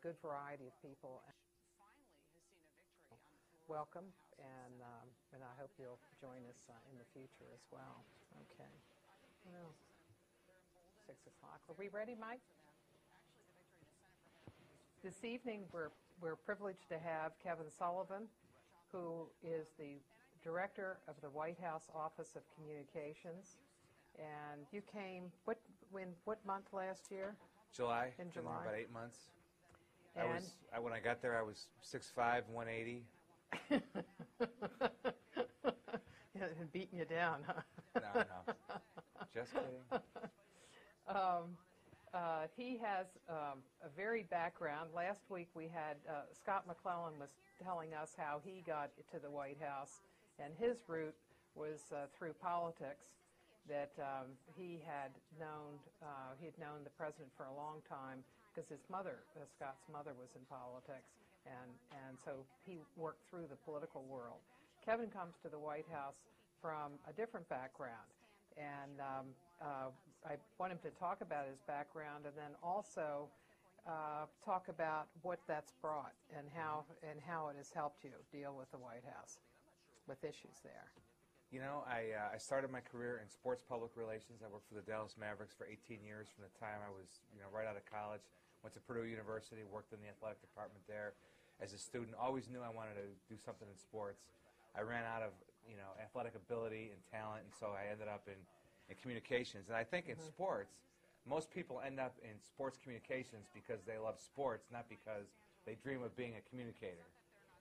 good variety of people. Welcome, and I hope you'll join us in the future as well. Okay. Well, 6 o'clock. Are we ready, Mike? This evening, we're privileged to have Kevin Sullivan, who is the Director of the White House Office of Communications. And you came, what month last year? July. In July. About 8 months. And when I got there, I was 6'5", 180. Beating you down, huh? No. Just kidding. He has a varied background. Last week we had Scott McClellan was telling us how he got to the White House, and his route was through politics. That he had known the president for a long time because his mother, Scott's mother, was in politics, and so he worked through the political world. Kevin comes to the White House from a different background, and I want him to talk about his background and then also talk about what that's brought and how it has helped you deal with the White House, with issues there. You know, I started my career in sports public relations. I worked for the Dallas Mavericks for 18 years from the time I was, right out of college. Went to Purdue University, worked in the athletic department there. As a student, always knew I wanted to do something in sports. I ran out of, athletic ability and talent, and so I ended up in communications. And I think in sports, most people end up in sports communications because they love sports, not because they dream of being a communicator.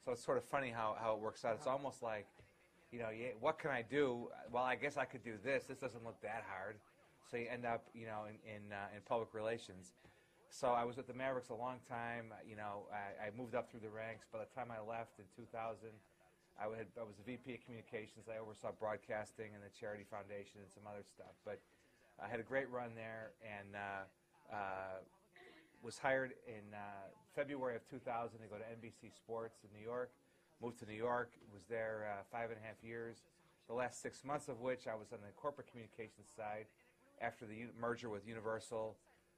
So it's sort of funny how it works out. It's almost like, what can I do? Well, I guess I could do this. This doesn't look that hard. So you end up, in public relations. So I was with the Mavericks a long time. I moved up through the ranks. By the time I left in 2000, I was the VP of Communications. I oversaw broadcasting and the Charity Foundation and some other stuff. But I had a great run there and was hired in February of 2000 to go to NBC Sports in New York. Moved to New York, was there 5.5 years, the last 6 months of which I was on the corporate communications side. After the merger with Universal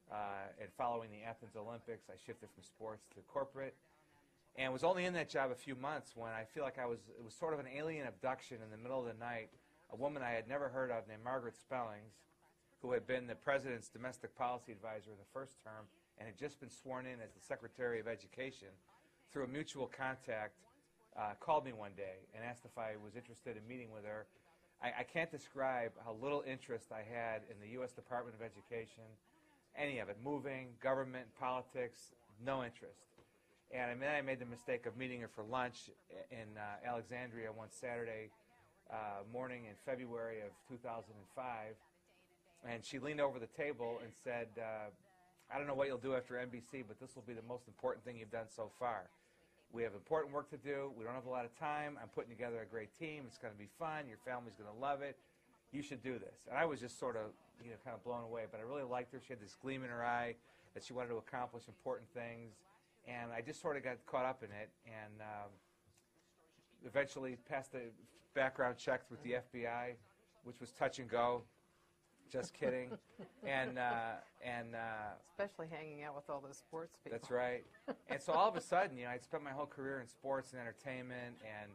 and following the Athens Olympics, I shifted from sports to corporate. And was only in that job a few months when I feel like it was sort of an alien abduction in the middle of the night. A woman I had never heard of named Margaret Spellings, who had been the president's domestic policy advisor in the first term and had just been sworn in as the Secretary of Education, through a mutual contact, called me one day and asked if I was interested in meeting with her. I can't describe how little interest I had in the U.S. Department of Education, any of it, moving, government, politics, no interest. And then I made the mistake of meeting her for lunch in Alexandria one Saturday morning in February of 2005. And she leaned over the table and said, I don't know what you'll do after NBC, but this will be the most important thing you've done so far. We have important work to do. We don't have a lot of time. I'm putting together a great team. It's going to be fun. Your family's going to love it. You should do this. And I was just sort of, kind of blown away. But I really liked her. She had this gleam in her eye that she wanted to accomplish important things. And I just sort of got caught up in it and eventually passed the background checks with the FBI, which was touch and go. Just kidding. And especially hanging out with all those sports people. That's right. And so all of a sudden, I'd spent my whole career in sports and entertainment, and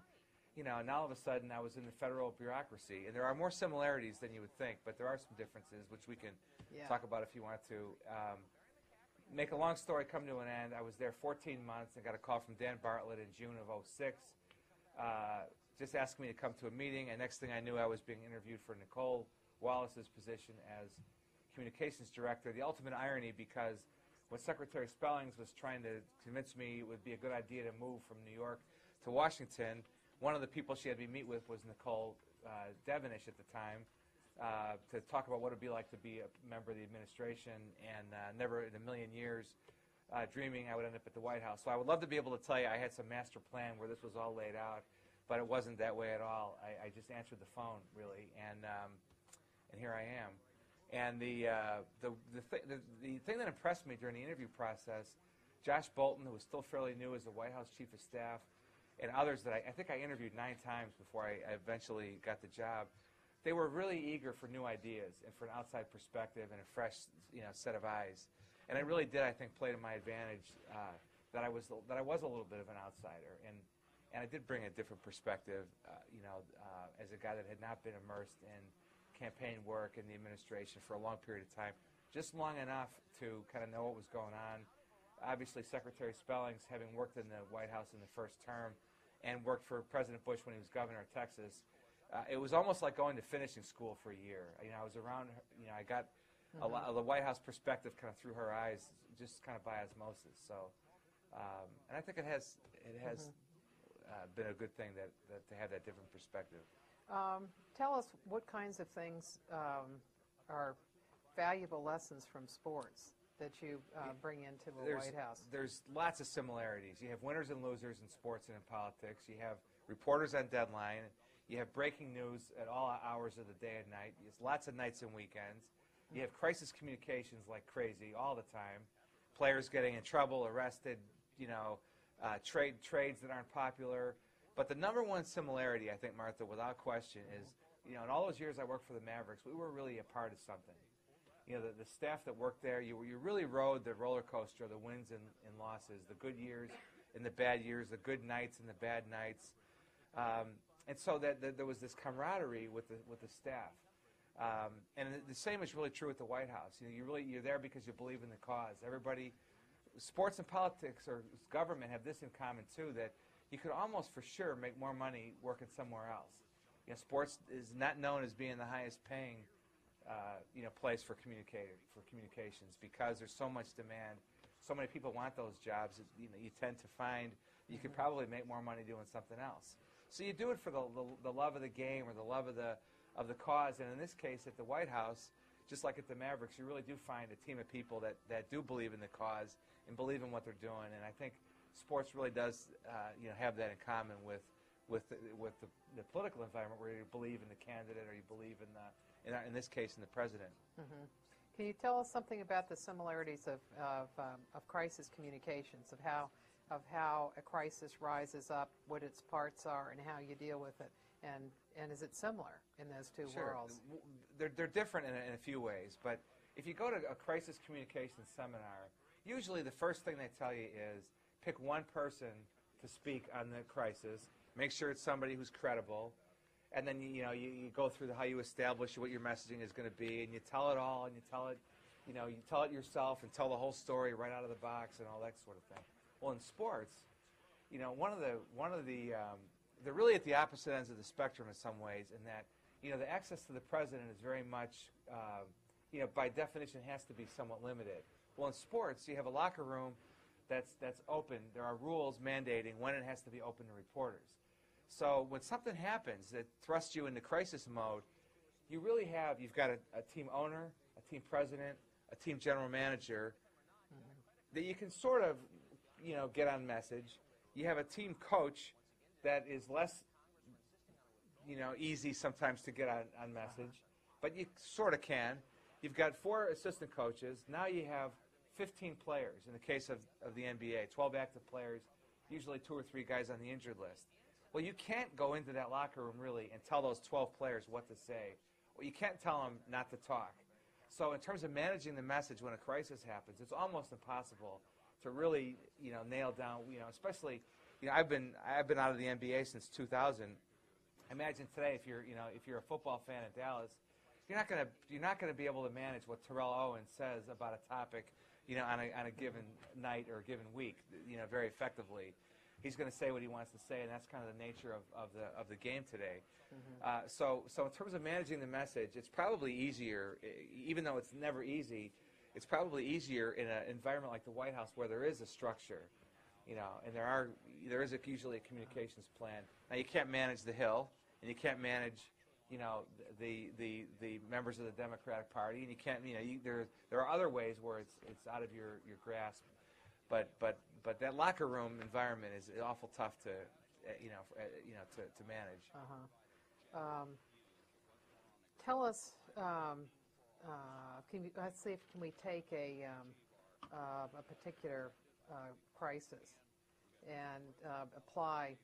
now all of a sudden I was in the federal bureaucracy. And there are more similarities than you would think, but there are some differences, which we can talk about if you want to. Make a long story come to an end, I was there 14 months and got a call from Dan Bartlett in June of 2006, just asking me to come to a meeting. And next thing I knew, I was being interviewed for Nicole Wallace's position as communications director. The ultimate irony, because when Secretary Spellings was trying to convince me it would be a good idea to move from New York to Washington, one of the people she had me meet with was Nicole Devonish at the time, to talk about what it would be like to be a member of the administration, and never in a million years dreaming I would end up at the White House. So I would love to be able to tell you I had some master plan where this was all laid out, but it wasn't that way at all. I just answered the phone, really, and here I am. And the thing that impressed me during the interview process, Josh Bolton, who was still fairly new as the White House Chief of Staff, and others that I think I interviewed 9 times before I eventually got the job, they were really eager for new ideas and for an outside perspective and a fresh set of eyes. And it really did, I think, play to my advantage that I was a little bit of an outsider, and I did bring a different perspective, as a guy that had not been immersed in campaign work in the administration for a long period of time, just long enough to kind of know what was going on. Obviously, Secretary Spellings, having worked in the White House in the first term and worked for President Bush when he was governor of Texas, it was almost like going to finishing school for a year. I was around her, I got a lot of the White House perspective kind of through her eyes, just kind of by osmosis. So, and I think it has been a good thing that to have that different perspective. Tell us what kinds of things are valuable lessons from sports that you bring into the White House. There's lots of similarities. You have winners and losers in sports and in politics. You have reporters on deadline. You have breaking news at all hours of the day and night. There's lots of nights and weekends. You have crisis communications like crazy all the time. Players getting in trouble, arrested, trades that aren't popular. But the number one similarity, I think, Martha, without question, is, in all those years I worked for the Mavericks, we were really a part of something. The staff that worked there, you really rode the roller coaster of the wins and losses, the good years and the bad years, the good nights and the bad nights. And so that there was this camaraderie with the staff. And the same is really true at the White House. You're there because you believe in the cause. Everybody, sports and politics or government have this in common too, that you could almost for sure make more money working somewhere else. Sports is not known as being the highest paying place for communications, because there's so much demand, so many people want those jobs. You tend to find you could probably make more money doing something else. So you do it for the love of the game or the love of the cause. And in this case, at the White House, just like at the Mavericks, you really do find a team of people that do believe in the cause and believe in what they're doing. And I think sports really does have that in common with the political environment, where you believe in the candidate or you believe in this case in the president. Mm-hmm. Can you tell us something about the similarities of crisis communications, of how a crisis rises up, what its parts are, and how you deal with it, and is it similar in those two worlds? They're different in a few ways, but if you go to a crisis communications seminar, usually the first thing they tell you is pick one person to speak on the crisis, make sure it's somebody who's credible, and then you go through how you establish what your messaging is going to be, and you tell it all, and you tell it yourself, and tell the whole story right out of the box and all that sort of thing. Well, in sports, they're really at the opposite ends of the spectrum in some ways, in that the access to the president is very much by definition has to be somewhat limited. Well, in sports, you have a locker room that's open. There are rules mandating when it has to be open to reporters. So when something happens that thrusts you into crisis mode, you've got a team owner, a team president, a team general manager that you can sort of get on message. You have a team coach that is less easy sometimes to get on message, but you sort of can. You've got 4 assistant coaches. Now you have 15 players in the case of the NBA, 12 active players, usually 2 or 3 guys on the injured list. Well, you can't go into that locker room really and tell those 12 players what to say. Well, you can't tell them not to talk. So in terms of managing the message when a crisis happens, it's almost impossible to really nail down. Especially I've been out of the NBA since 2000. Imagine today if you're a football fan in Dallas, you're not gonna be able to manage what Terrell Owens says about a topic on a given night or a given week very effectively. He's going to say what he wants to say, and that's kind of the nature of the game today. Mm-hmm. So in terms of managing the message, it's probably easier, even though it's never easy. It's probably easier in an environment like the White House, where there is a structure, and there is usually a communications plan. Now you can't manage the Hill, and you can't manage the members of the Democratic Party, and you can't there are other ways where it's out of your grasp. But that locker room environment is awful tough to manage. Tell us. Let's see if we take a particular crisis and apply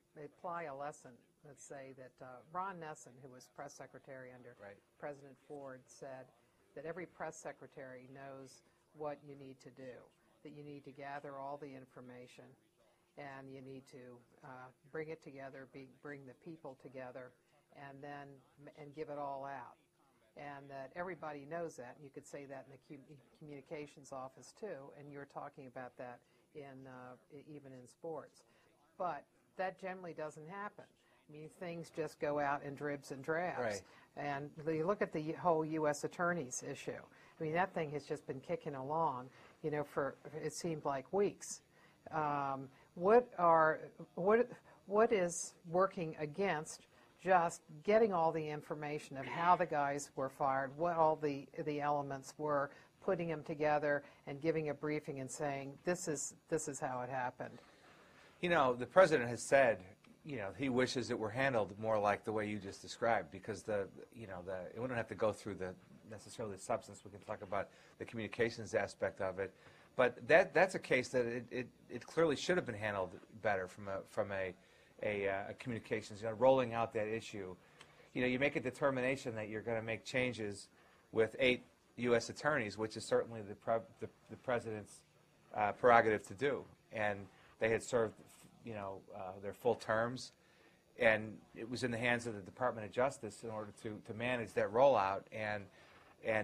a lesson. Let's say that Ron Nesson, who was press secretary under President Ford, said that every press secretary knows what you need to do. that you need to gather all the information, and you need to bring it together, bring the people together, and then give it all out. And that everybody knows that. You could say that in the communications office too, and you're talking about that in even in sports. But that generally doesn't happen. I mean, things just go out in dribs and drabs. Right. And you look at the whole U.S. attorney's issue. I mean, that thing has just been kicking along, for it seemed like weeks. What is working against just getting all the information of how the guys were fired, what all the elements were, putting them together and giving a briefing and saying, this is how it happened? The president has said, he wishes it were handled more like the way you just described, because we don't have to go through necessarily the substance. We can talk about the communications aspect of it, but that's a case that it clearly should have been handled better from a communications, rolling out that issue. You make a determination that you're going to make changes with 8 U.S. attorneys, which is certainly the president's prerogative to do, and they had served their full terms, and it was in the hands of the Department of Justice in order to manage that rollout, and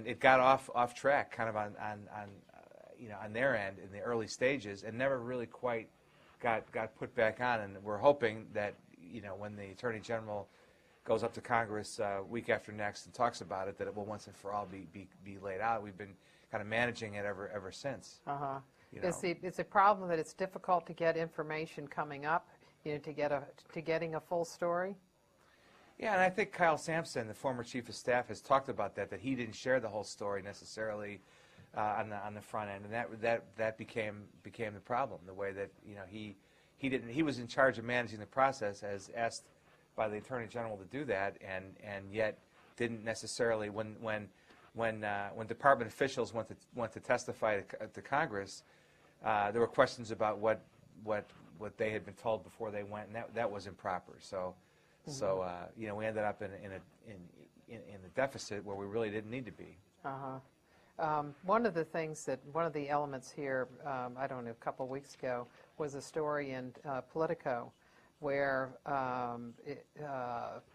it got off track kind of on their end in the early stages, and never really quite got put back on. And we're hoping that when the Attorney General goes up to Congress week after next and talks about it, that it will once and for all be laid out. We've been kind of managing it ever since. Is the problem that it's difficult to get information coming up, to getting a full story? Yeah, and I think Kyle Sampson, the former chief of staff, has talked about that he didn't share the whole story necessarily on the front end, and that became the problem. The way that he was in charge of managing the process, as asked by the Attorney General to do that, and yet didn't necessarily when department officials went to testify to Congress, there were questions about what they had been told before they went, and that was improper. So we ended up in a deficit where we really didn't need to be. One of the elements here, I don't know, a couple of weeks ago, was a story in Politico where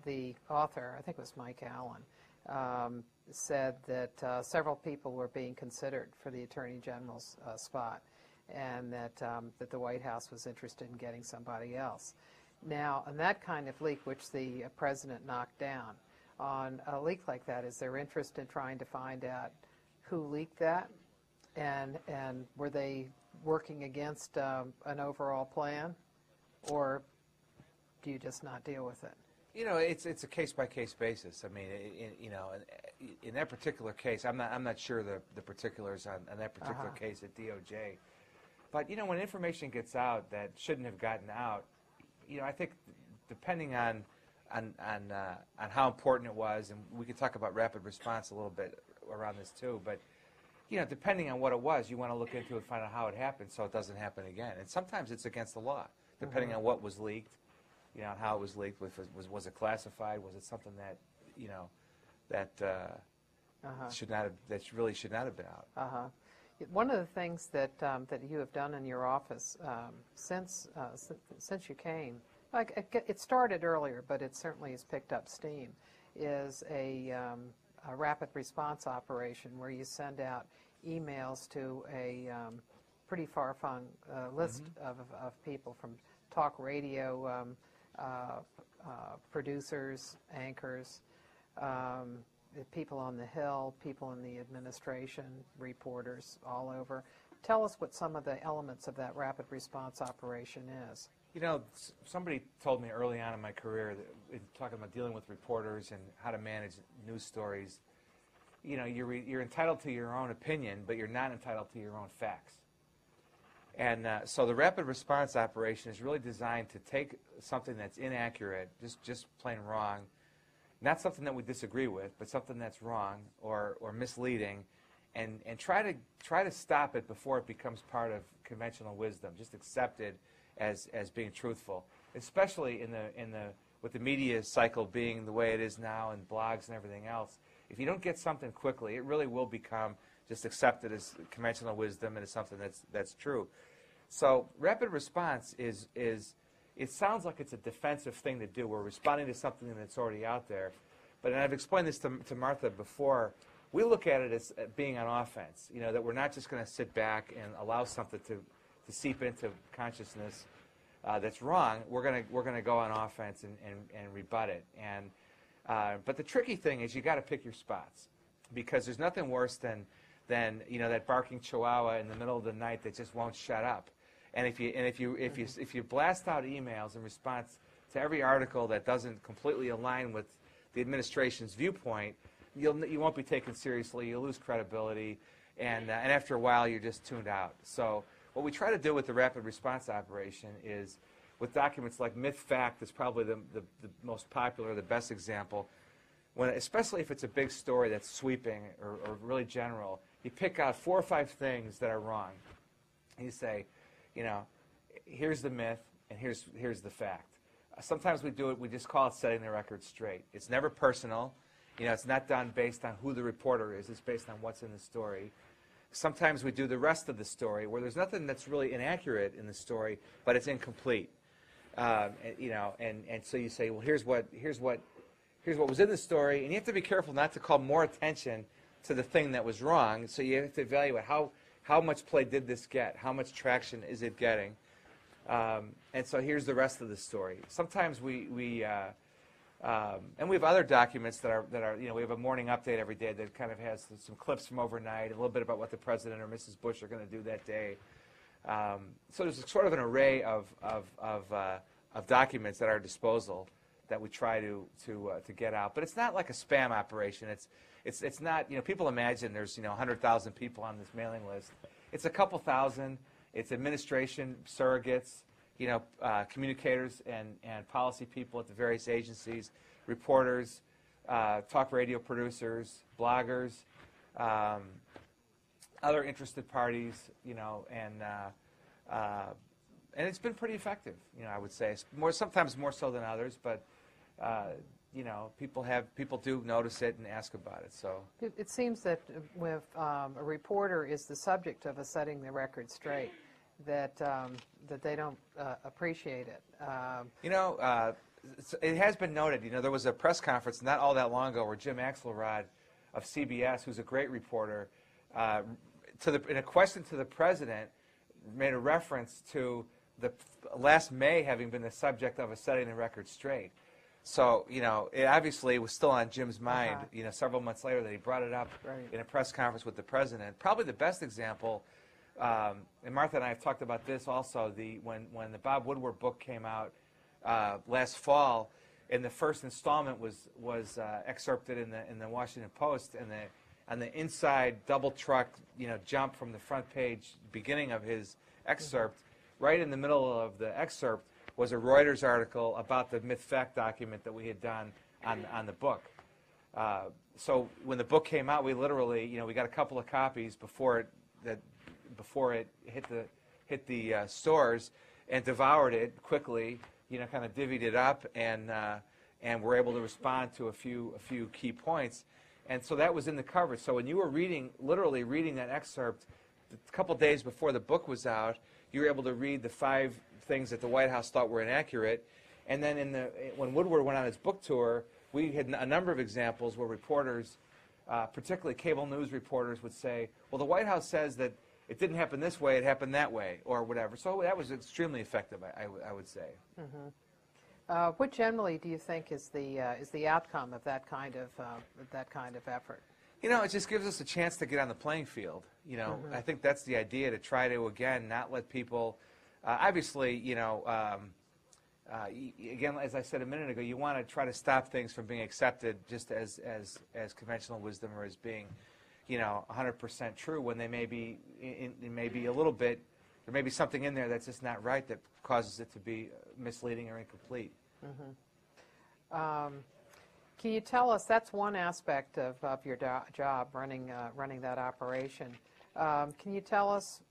the author, I think it was Mike Allen, said that several people were being considered for the Attorney General's spot, and that the White House was interested in getting somebody else. Now, on that kind of leak, which the president knocked down, on a leak like that, is there interest in trying to find out who leaked that, and were they working against an overall plan, or do you just not deal with it? It's a case-by-case basis. I mean, in that particular case, I'm not sure the particulars on that particular case at DOJ. But when information gets out that shouldn't have gotten out, I think depending on how important it was, and we could talk about rapid response a little bit around this too. But depending on what it was, you want to look into it and find out how it happened, so it doesn't happen again. And sometimes it's against the law, depending on what was leaked. How it was leaked. Was it classified? Was it something that really should not have been out? One of the things that you have done in your office since you came, it started earlier, but it certainly has picked up steam, is a rapid response operation where you send out emails to a pretty far-flung list of people, from talk radio producers, anchors, people on the Hill, people in the administration, reporters all over. Tell us what some of the elements of that rapid response operation is. Somebody told me early on in my career, that, in talking about dealing with reporters and how to manage news stories, you're entitled to your own opinion, but you're not entitled to your own facts. And so the rapid response operation is really designed to take something that's inaccurate, just plain wrong, not something that we disagree with, but something that's wrong or misleading, and try to stop it before it becomes part of conventional wisdom. Just accept it as being truthful, especially with the media cycle being the way it is now, and blogs and everything else. If you don't get something quickly, it really will become just accept it as conventional wisdom and as something that's true. So rapid response is it sounds like it's a defensive thing to do. We're responding to something that's already out there. But, and I've explained this to Martha before, we look at it as being on offense, that we're not just going to sit back and allow something to seep into consciousness that's wrong. We're going to go on offense and rebut it. But the tricky thing is you got to pick your spots, because there's nothing worse than that barking chihuahua in the middle of the night that just won't shut up. And if you blast out emails in response to every article that doesn't completely align with the administration's viewpoint, you won't be taken seriously. You'll lose credibility, and after a while, you're just tuned out. So what we try to do with the rapid response operation is, with documents like myth-fact is probably the most popular, the best example. Especially if it's a big story that's sweeping or really general, you pick out 4 or 5 things that are wrong. And you say, here's the myth and here's the fact. Sometimes we do it, we just call it setting the record straight. It's never personal. It's not done based on who the reporter is. It's based on what's in the story. Sometimes we do the rest of the story where there's nothing that's really inaccurate in the story, but it's incomplete. And so you say, well, here's what was in the story, and you have to be careful not to call more attention to the thing that was wrong. So you have to evaluate how much play did this get, how much traction is it getting, and so here's the rest of the story. Sometimes and we have other documents that are we have a morning update every day that kind of has some clips from overnight, a little bit about what the president or Mrs. Bush are going to do that day. So there's sort of an array of documents at our disposal that we try to get out, but it's not like a spam operation. It's not, people imagine there's 100,000 people on this mailing list. It's a couple thousand. It's administration surrogates, communicators and policy people at the various agencies, reporters, talk radio producers, bloggers, other interested parties, and it's been pretty effective, I would say. Sometimes more so than others, but people do notice it and ask about it. So it seems that if a reporter is the subject of a setting the record straight, that they don't appreciate it. It has been noted. There was a press conference not all that long ago where Jim Axelrod of CBS, who's a great reporter, in a question to the president, made a reference to the last May having been the subject of a setting the record straight. So, it obviously was still on Jim's mind, several months later that he brought it up in a press conference with the president. Probably the best example, and Martha and I have talked about this also, when the Bob Woodward book came out last fall, and the first installment was excerpted in the Washington Post, and on the inside double truck, jump from the front page, beginning of his excerpt, right in the middle of the excerpt was a Reuters article about the myth-fact document that we had done on the book. So when the book came out, we literally, we got a couple of copies before it hit the stores, and devoured it quickly. Kind of divvied it up, and were able to respond to a few key points. And so that was in the coverage. So when you were literally reading that excerpt a couple days before the book was out, you were able to read the 5 things that the White House thought were inaccurate. And then when Woodward went on his book tour, we had a number of examples where reporters, particularly cable news reporters, would say, well, the White House says that it didn't happen this way, it happened that way, or whatever. So that was extremely effective, I would say. Mm-hmm. What generally do you think is the outcome of that kind of effort? It just gives us a chance to get on the playing field. I think that's the idea, to try to, again, not let people, obviously, again, as I said a minute ago, you want to try to stop things from being accepted just as conventional wisdom, or as being, 100% true, when they may be, maybe a little bit, there may be something in there that's just not right that causes it to be misleading or incomplete. Mm-hmm. Can you tell us, that's one aspect of your job, running that operation. Can you tell us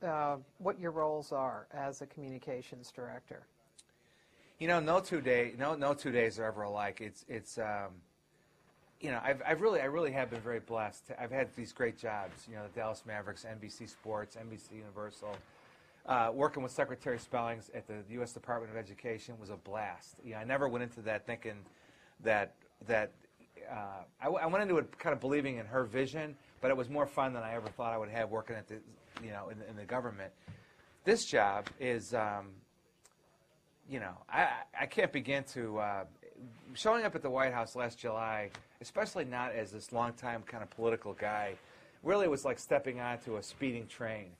what your roles are as a communications director? No 2 days are ever alike. I really have been very blessed. I've had these great jobs, the Dallas Mavericks, NBC Sports, NBC Universal. Working with Secretary Spellings at the U.S. Department of Education was a blast. I never went into that thinking that I went into it kind of believing in her vision, but it was more fun than I ever thought I would have working at the, in the government. This job is, I can't begin to, showing up at the White House last July, especially not as this longtime kind of political guy, really was like stepping onto a speeding train.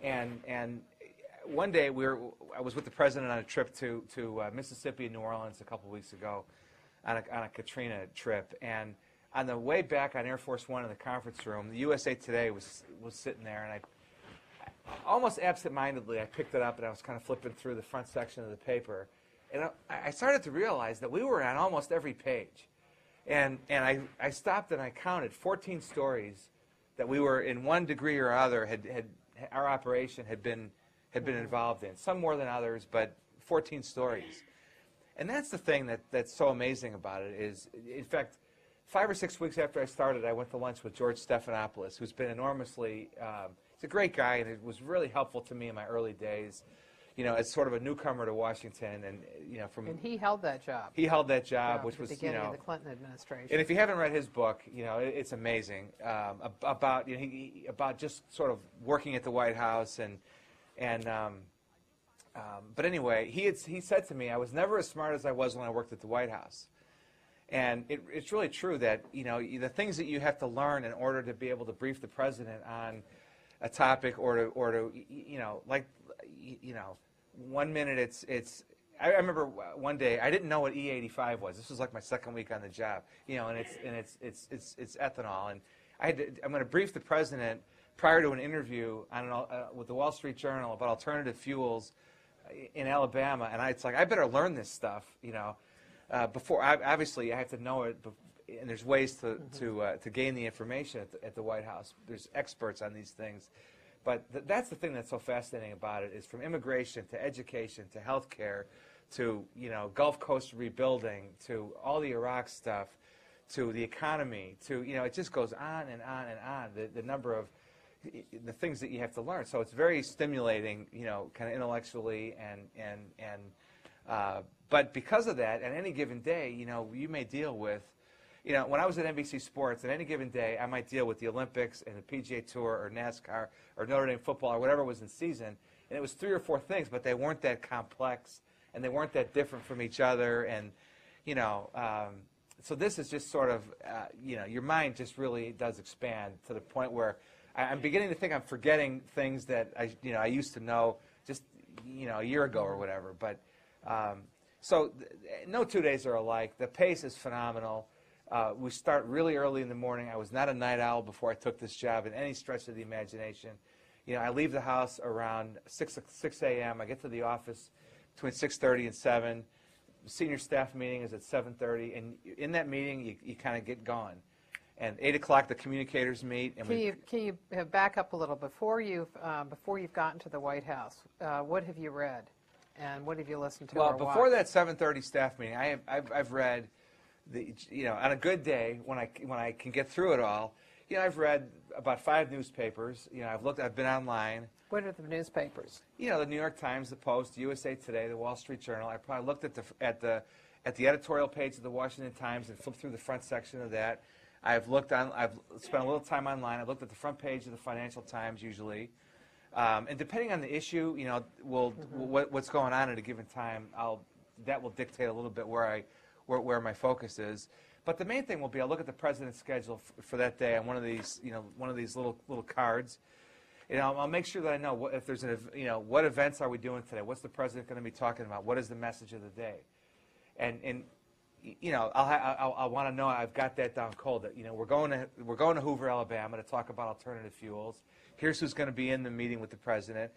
And one day I was with the president on a trip to Mississippi and New Orleans a couple weeks ago on a Katrina trip. And on the way back on Air Force One in the conference room, the USA Today was sitting there, and I almost absent-mindedly I picked it up and I was kind of flipping through the front section of the paper. And I started to realize that we were on almost every page. And I stopped and I counted 14 stories that we were in one degree or other our operation had been involved in. Some more than others, but 14 stories. And that's the thing that's so amazing about it is, in fact, 5 or 6 weeks after I started, I went to lunch with George Stephanopoulos, who's been enormously, he's a great guy, and it was really helpful to me in my early days, as sort of a newcomer to Washington, and And he held that job. He held that job, which was, beginning of the Clinton administration. And if you haven't read his book, it's amazing about about just sort of working at the White House but anyway, he said to me, I was never as smart as I was when I worked at the White House. And it's really true that, the things that you have to learn in order to be able to brief the president on a topic or to 1 minute I remember one day I didn't know what E85 was. This was like my second week on the job, and it's ethanol. And I'm going to brief the president prior to an interview with the Wall Street Journal about alternative fuels in Alabama, and it's like I better learn this stuff, before. Obviously, I have to know it, and there's ways to gain the information at the White House. There's experts on these things, but that's the thing that's so fascinating about it is from immigration to education to healthcare to Gulf Coast rebuilding to all the Iraq stuff to the economy to it just goes on and on and on. The number of the things that you have to learn. So it's very stimulating, kind of intellectually but because of that, at any given day, you may deal with, when I was at NBC Sports, at any given day, I might deal with the Olympics and the PGA Tour or NASCAR or Notre Dame football or whatever was in season, and it was 3 or 4 things, but they weren't that complex and they weren't that different from each other, and so this is just sort of, your mind just really does expand to the point where I'm beginning to think I'm forgetting things that I used to know just a year ago or whatever. But so no 2 days are alike. The pace is phenomenal. We start really early in the morning. I was not a night owl before I took this job in any stretch of the imagination. I leave the house around 6 a.m. I get to the office between 6:30 and 7. Senior staff meeting is at 7:30, and in that meeting you kind of get going. And 8 o'clock the communicators meet. And can you back up a little before you've gotten to the White House? What have you read, and what have you listened to? Well, or before watched? that 7:30 staff meeting, I've read on a good day when I can get through it all. I've read about 5 newspapers. I've been online. What are the newspapers? The New York Times, the Post, USA Today, the Wall Street Journal. I probably looked at the editorial page of the Washington Times and flipped through the front section of that. I've spent a little time online. I've looked at the front page of the Financial Times usually, and depending on the issue, what's going on at a given time, that will dictate a little bit where my focus is. But the main thing will be I'll look at the president's schedule for that day on one of these little cards. I'll make sure that I know if there's what events are we doing today? What's the president going to be talking about? What is the message of the day? And I'll want to know I've got that down cold. That we're going to Hoover, Alabama, to talk about alternative fuels. Here's who's going to be in the meeting with the president.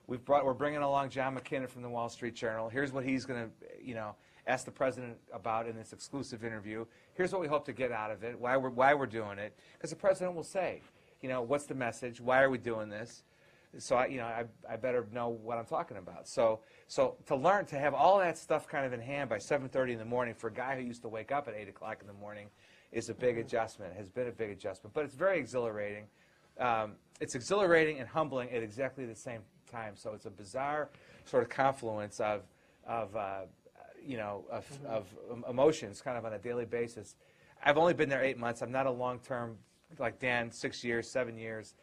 We're bringing along John McKinnon from the Wall Street Journal. Here's what he's going to ask the president about in this exclusive interview. Here's what we hope to get out of it. Why we're doing it? Because the president will say, what's the message? Why are we doing this? So I better know what I'm talking about. So to have all that stuff kind of in hand by 7:30 in the morning for a guy who used to wake up at 8 o'clock in the morning, is a big adjustment, has been a big adjustment. But it's very exhilarating. It's exhilarating and humbling at exactly the same time. So it's a bizarre sort of confluence of emotions kind of on a daily basis. I've only been there 8 months. I'm not a long-term, like Dan, 6 years, 7 years.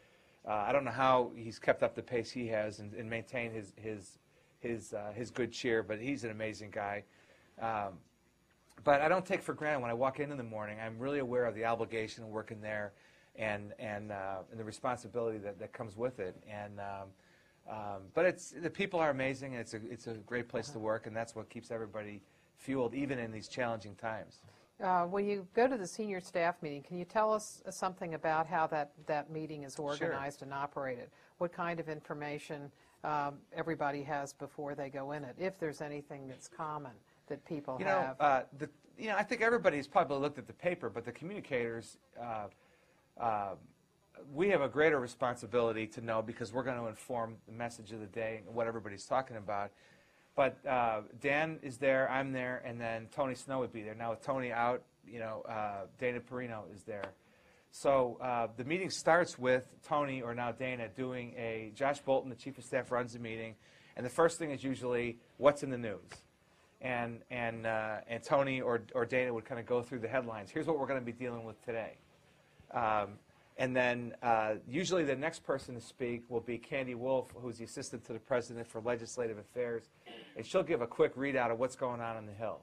I don't know how he's kept up the pace he has and maintained his good cheer, but he's an amazing guy. But I don't take for granted when I walk in the morning. I'm really aware of the obligation of working there and the responsibility that comes with it. But the people are amazing, and it's a great place to work, and that's what keeps everybody fueled, even in these challenging times. When you go to the senior staff meeting, can you tell us something about how that meeting is organized and operated? What kind of information everybody has before they go in it, if there's anything that's common that people have? I think everybody's probably looked at the paper, but the communicators, we have a greater responsibility to know because we're going to inform the message of the day and what everybody's talking about. But Dan is there, I'm there, and then Tony Snow would be there. Now with Tony out, Dana Perino is there. So the meeting starts with Tony, or now Dana, doing Josh Bolton, the Chief of Staff, runs the meeting, and the first thing is usually what's in the news. And Tony or Dana would kind of go through the headlines. Here's what we're going to be dealing with today. And then usually the next person to speak will be Candy Wolf, who's the Assistant to the President for Legislative Affairs, and she'll give a quick readout of what's going on the Hill.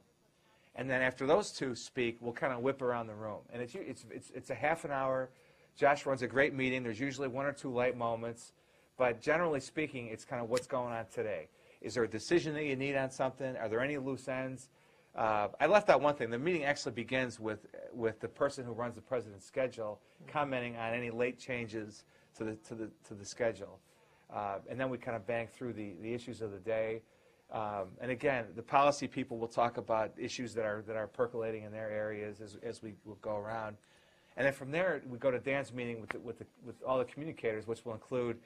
And then after those two speak, we'll kind of whip around the room. And it's a half an hour. Josh runs a great meeting. There's usually one or two light moments. But generally speaking, it's kind of what's going on today. Is there a decision that you need on something? Are there any loose ends? I left out one thing. The meeting actually begins with the person who runs the president's schedule commenting on any late changes to the schedule, and then we kind of bang through the issues of the day. And again, the policy people will talk about issues that are percolating in their areas as we will go around, and then from there we go to Dan's meeting with all the communicators, which will include,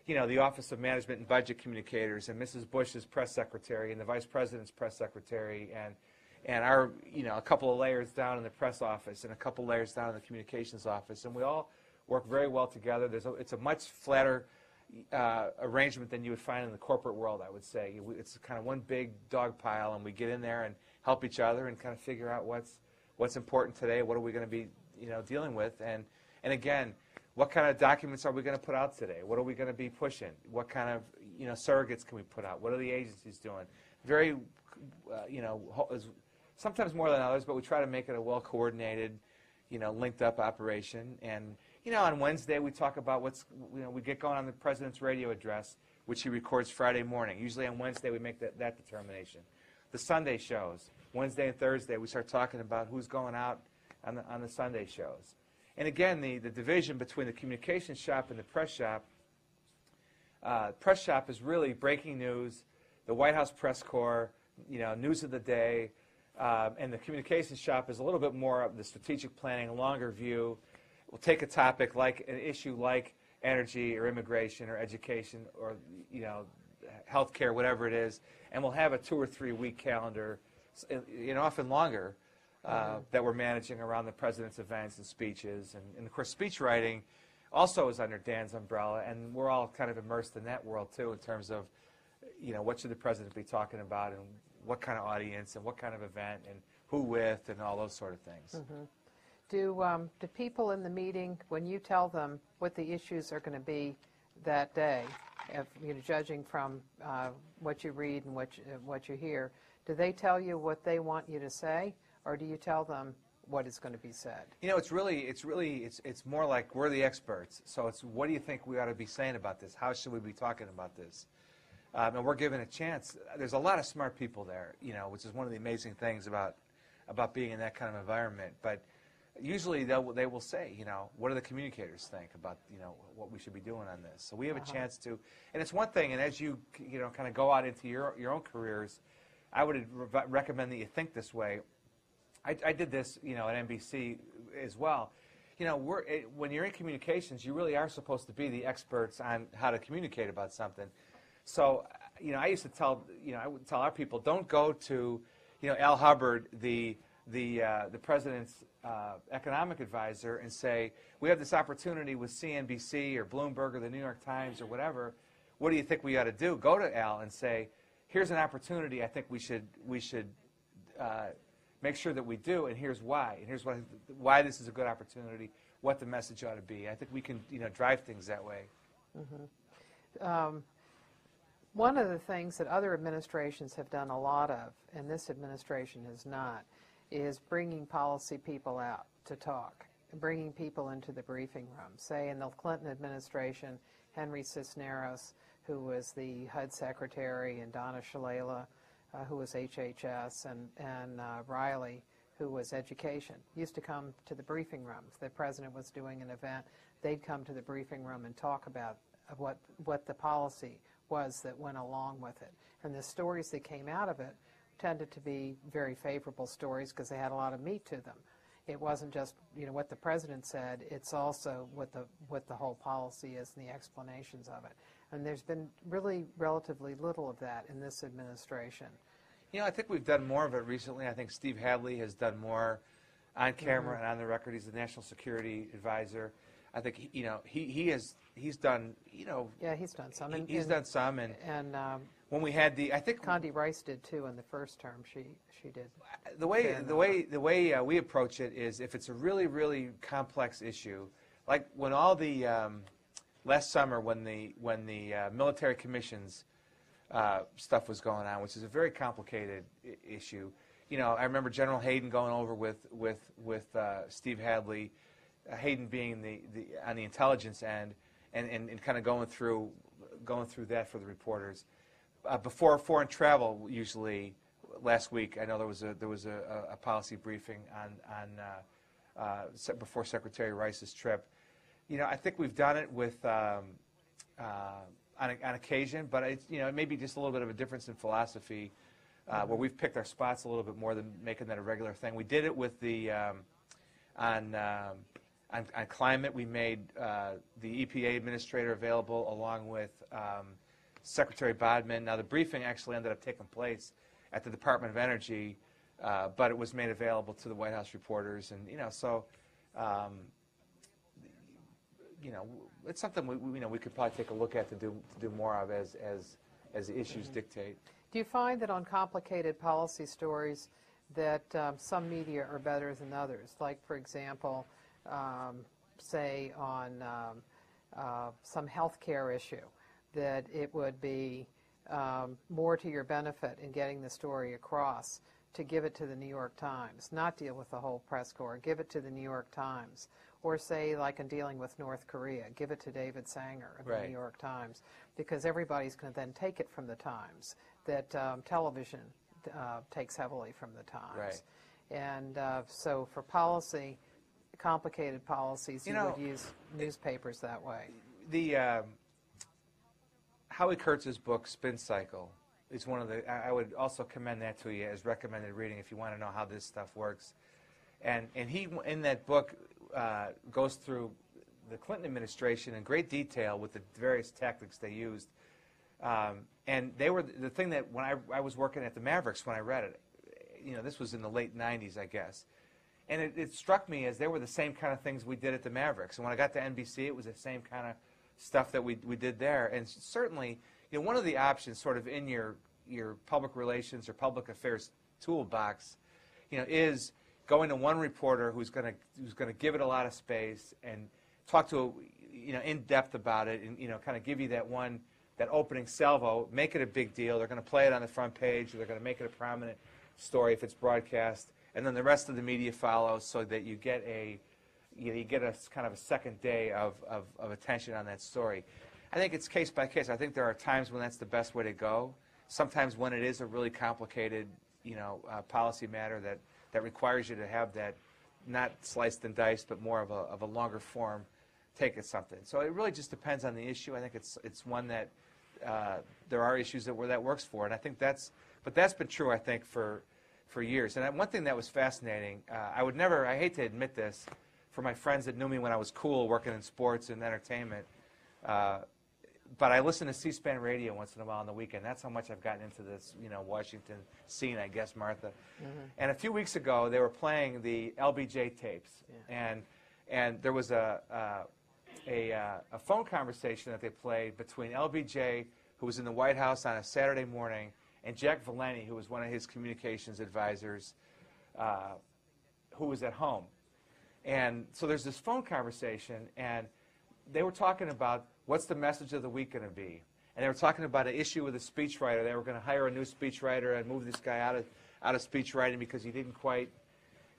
the Office of Management and Budget communicators, and Mrs. Bush's press secretary, and the Vice President's press secretary, and our, a couple of layers down in the press office, and a couple layers down in the communications office, and we all work very well together. It's a much flatter arrangement than you would find in the corporate world, I would say. It's kind of one big dog pile, and we get in there and help each other and kind of figure out what's important today, what are we going to be, dealing with, and again, what kind of documents are we going to put out today? What are we going to be pushing? What kind of, surrogates can we put out? What are the agencies doing? Very, sometimes more than others, but we try to make it a well-coordinated, linked-up operation. And, on Wednesday we talk about we get going on the President's radio address, which he records Friday morning. Usually on Wednesday we make that determination. The Sunday shows, Wednesday and Thursday, we start talking about who's going out on the Sunday shows. And again, the division between the communications shop and the press shop is really breaking news, the White House press corps, news of the day, and the communications shop is a little bit more of the strategic planning, longer view. We'll take a topic like an issue like energy or immigration or education or healthcare, whatever it is, and we'll have a 2 or 3 week calendar, often longer. That we're managing around the president's events and speeches. And of course, speech writing also is under Dan's umbrella, and we're all kind of immersed in that world, too, in terms of, what should the president be talking about and what kind of audience and what kind of event and who with and all those sort of things. Do people in the meeting, when you tell them what the issues are going to be that day, judging from what you read and what you hear, do they tell you what they want you to say? Or do you tell them what is going to be said? It's more like we're the experts. So it's what do you think we ought to be saying about this? How should we be talking about this? And we're given a chance. There's a lot of smart people there, which is one of the amazing things about being in that kind of environment. But usually they will say, what do the communicators think about, what we should be doing on this? So we have a chance to, and it's one thing. And as you kind of go out into your own careers, I would recommend that you think this way. I did this, at NBC as well. When you're in communications, you really are supposed to be the experts on how to communicate about something. So, I used to tell, I would tell our people, don't go to, Al Hubbard, the the president's economic advisor and say, we have this opportunity with CNBC or Bloomberg or the New York Times or whatever. What do you think we ought to do? Go to Al and say, here's an opportunity I think we should make sure that we do, and here's why. And here's why this is a good opportunity, what the message ought to be. I think we can drive things that way. Mm-hmm. One of the things that other administrations have done a lot of, and this administration has not, is bringing policy people out to talk, bringing people into the briefing room. Say in the Clinton administration, Henry Cisneros, who was the HUD secretary, and Donna Shalala, who was HHS, and Riley, who was education, used to come to the briefing room. If the president was doing an event, they'd come to the briefing room and talk about what the policy was that went along with it. And the stories that came out of it tended to be very favorable stories because they had a lot of meat to them. It wasn't just what the president said, it's also what the whole policy is and the explanations of it. And there's been really relatively little of that in this administration. I think we've done more of it recently. I think Steve Hadley has done more on camera and on the record. He's the National Security Advisor. I think he's done yeah, he's done some. He's done some, and when we had I think Condi Rice did too in the first term. She did. The way we approach it is if it's a really, really complex issue, like when all the last summer when the military commissions stuff was going on, which is a very complicated issue. I remember General Hayden going over with Steve Hadley, Hayden being on the intelligence end, and kind of going through that for the reporters. Before foreign travel, usually last week, I know there was a policy briefing on before Secretary Rice's trip. I think we've done it with on occasion, but it may be just a little bit of a difference in philosophy, where we've picked our spots a little bit more than making that a regular thing. We did it with the on climate. We made the EPA administrator available along with Secretary Bodman. Now the briefing actually ended up taking place at the Department of Energy, but it was made available to the White House reporters, and it's something we could probably take a look at to do more of as the issues dictate. Do you find that on complicated policy stories that some media are better than others? Like, for example, say on some health care issue, that it would be more to your benefit in getting the story across to give it to the New York Times, not deal with the whole press corps, give it to the New York Times. Or say, like in dealing with North Korea, give it to David Sanger of the New York Times, because everybody's going to then take it from the Times, that television takes heavily from the Times. Right. And so for policy, complicated policies, you would use newspapers that way. The Howie Kurtz's book, Spin Cycle, is one of the, I would also commend that to you as recommended reading if you want to know how this stuff works. And he, in that book, goes through the Clinton administration in great detail with the various tactics they used. And they were the thing that when I was working at the Mavericks when I read it, this was in the late 90s, I guess. And it struck me as they were the same kind of things we did at the Mavericks. And when I got to NBC, it was the same kind of stuff that we did there. And certainly, one of the options sort of in your public relations or public affairs toolbox, is going to one reporter who's going to give it a lot of space and talk to in depth about it, and kind of give you that opening salvo, make it a big deal. They're going to play it on the front page, or they're going to make it a prominent story if it's broadcast, and then the rest of the media follows, so that you get a kind of a second day of attention on that story. I think it's case by case. I think there are times when that's the best way to go. Sometimes when it is a really complicated policy matter that requires you to have that not sliced and diced, but more of a longer form take at something. So it really just depends on the issue. I think it's one that there are issues where that works for, and I think that's been true, I think, for years. And one thing that was fascinating, I hate to admit this, for my friends that knew me when I was cool working in sports and entertainment, but I listen to C-SPAN radio once in a while on the weekend. That's how much I've gotten into this, Washington scene, I guess, Martha. And a few weeks ago, they were playing the LBJ tapes, and there was a phone conversation that they played between LBJ, who was in the White House on a Saturday morning, and Jack Valenti, who was one of his communications advisors, who was at home. And so there's this phone conversation, and they were talking about what's the message of the week going to be. And they were talking about an issue with a speechwriter. They were going to hire a new speechwriter and move this guy out of speechwriting because he didn't quite,